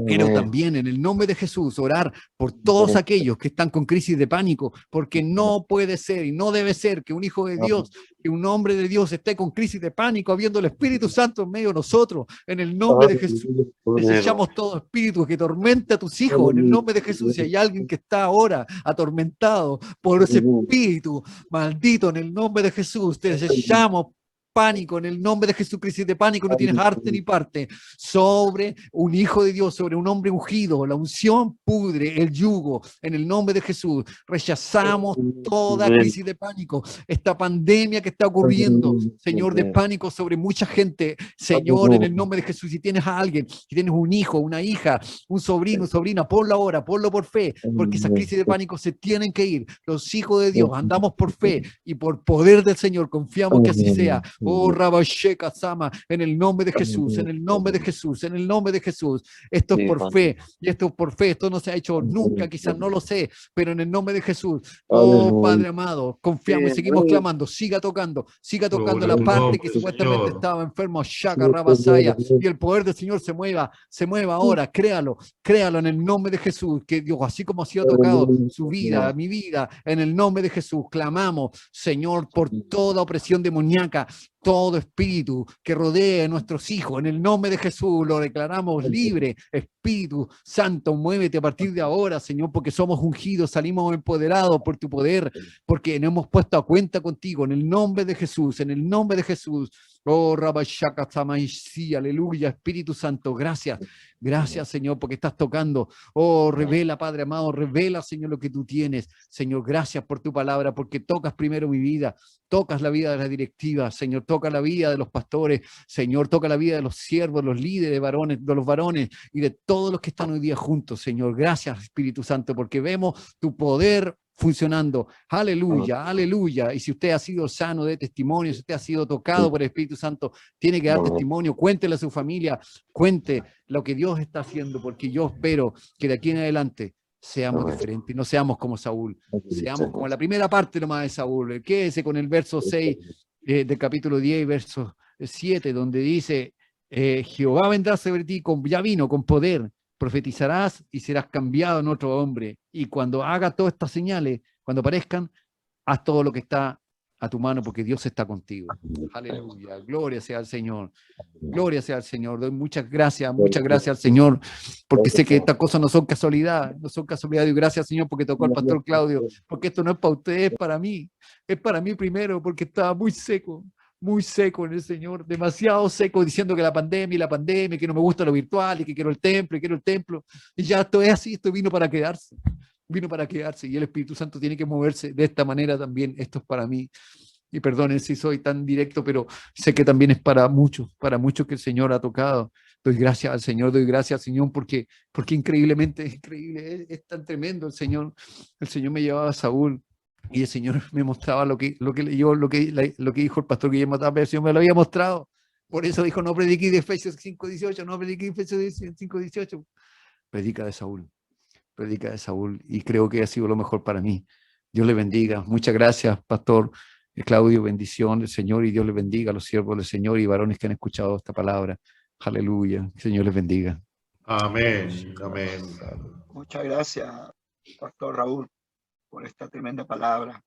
Pero también en el nombre de Jesús orar por todos aquellos que están con crisis de pánico, porque no puede ser y no debe ser que un hijo de Dios, que un hombre de Dios esté con crisis de pánico, habiendo el Espíritu Santo en medio de nosotros. En el nombre de Jesús desechamos todo espíritu que tormenta a tus hijos. En el nombre de Jesús, si hay alguien que está ahora atormentado por ese espíritu maldito, en el nombre de Jesús, te desechamos pánico, en el nombre de Jesucristo, de pánico no tienes arte ni parte sobre un hijo de Dios, sobre un hombre ungido. La unción pudre el yugo, en el nombre de Jesús. Rechazamos toda crisis de pánico, esta pandemia que está ocurriendo, Señor, de pánico sobre mucha gente, Señor, en el nombre de Jesús. Si tienes a alguien, si tienes un hijo, una hija, un sobrino, sobrina, ponlo ahora, ponlo por fe, porque esas crisis de pánico se tienen que ir. Los hijos de Dios andamos por fe y por poder del Señor, confiamos que así sea. Oh, Rabasheka Sama, en el nombre de Jesús, en el nombre de Jesús, en el nombre de Jesús. Esto es por fe, y esto es por fe. Esto no se ha hecho nunca, quizás no lo sé, pero en el nombre de Jesús. Oh, Padre amado, confiamos y seguimos clamando. Siga tocando la parte que supuestamente estaba enfermo, Shaka Rabasaya, y el poder del Señor se mueva ahora. Créalo en el nombre de Jesús, que Dios, así como ha sido tocado su vida, mi vida, en el nombre de Jesús, clamamos, Señor, por toda opresión demoníaca, todo espíritu que rodee a nuestros hijos, en el nombre de Jesús lo declaramos libre. Espíritu Santo, muévete a partir de ahora, Señor, porque somos ungidos, salimos empoderados por tu poder, porque nos hemos puesto a cuenta contigo, en el nombre de Jesús, en el nombre de Jesús. Oh, Rabashaka Samaisi, aleluya, Espíritu Santo, gracias, Señor, porque estás tocando. Oh, revela, Padre amado, revela, Señor, lo que tú tienes. Señor, gracias por tu palabra, porque tocas primero mi vida, tocas la vida de la directiva, Señor, toca la vida de los pastores, Señor, toca la vida de los siervos, los líderes, de los varones y de todos los que están hoy día juntos, Señor. Gracias, Espíritu Santo, porque vemos tu poder funcionando. Aleluya, aleluya. Y si usted ha sido sano de testimonio, si usted ha sido tocado por el Espíritu Santo, tiene que dar testimonio, cuéntele a su familia, cuente lo que Dios está haciendo, porque yo espero que de aquí en adelante seamos diferentes, no seamos como Saúl, seamos como la primera parte nomás de Saúl. Quédese con el verso 6 del capítulo 10 y verso 7, donde dice, Jehová vendrá sobre ti, ya vino con poder, profetizarás y serás cambiado en otro hombre. Y cuando haga todas estas señales, cuando aparezcan, haz todo lo que está a tu mano, porque Dios está contigo. Aleluya, gloria sea al Señor. Gloria sea al Señor. Doy muchas gracias al Señor, porque sé que estas cosas no son casualidad, y gracias, Señor, porque tocó al pastor Claudio, porque esto no es para usted, es para mí primero, porque estaba muy seco en el Señor, demasiado seco, diciendo que la pandemia, que no me gusta lo virtual, y que quiero el templo, y ya esto es así, esto vino para quedarse, y el Espíritu Santo tiene que moverse de esta manera también. Esto es para mí, y perdonen si soy tan directo, pero sé que también es para muchos que el Señor ha tocado. Doy gracias al Señor, porque increíblemente, es increíble, es tan tremendo el Señor me llevaba a Saúl, y el Señor me mostraba lo que dijo el pastor Guillermo Tapia. El Señor me lo había mostrado. Por eso dijo, no prediqué de Efesios 5:18, no prediqué de Efesios 5:18. Predica de Saúl, y creo que ha sido lo mejor para mí. Dios le bendiga. Muchas gracias, pastor Claudio. Bendición del Señor, y Dios le bendiga a los siervos del Señor y varones que han escuchado esta palabra. Aleluya. El Señor les bendiga. Amén. Amén. Muchas gracias, pastor Raúl, por esta tremenda palabra.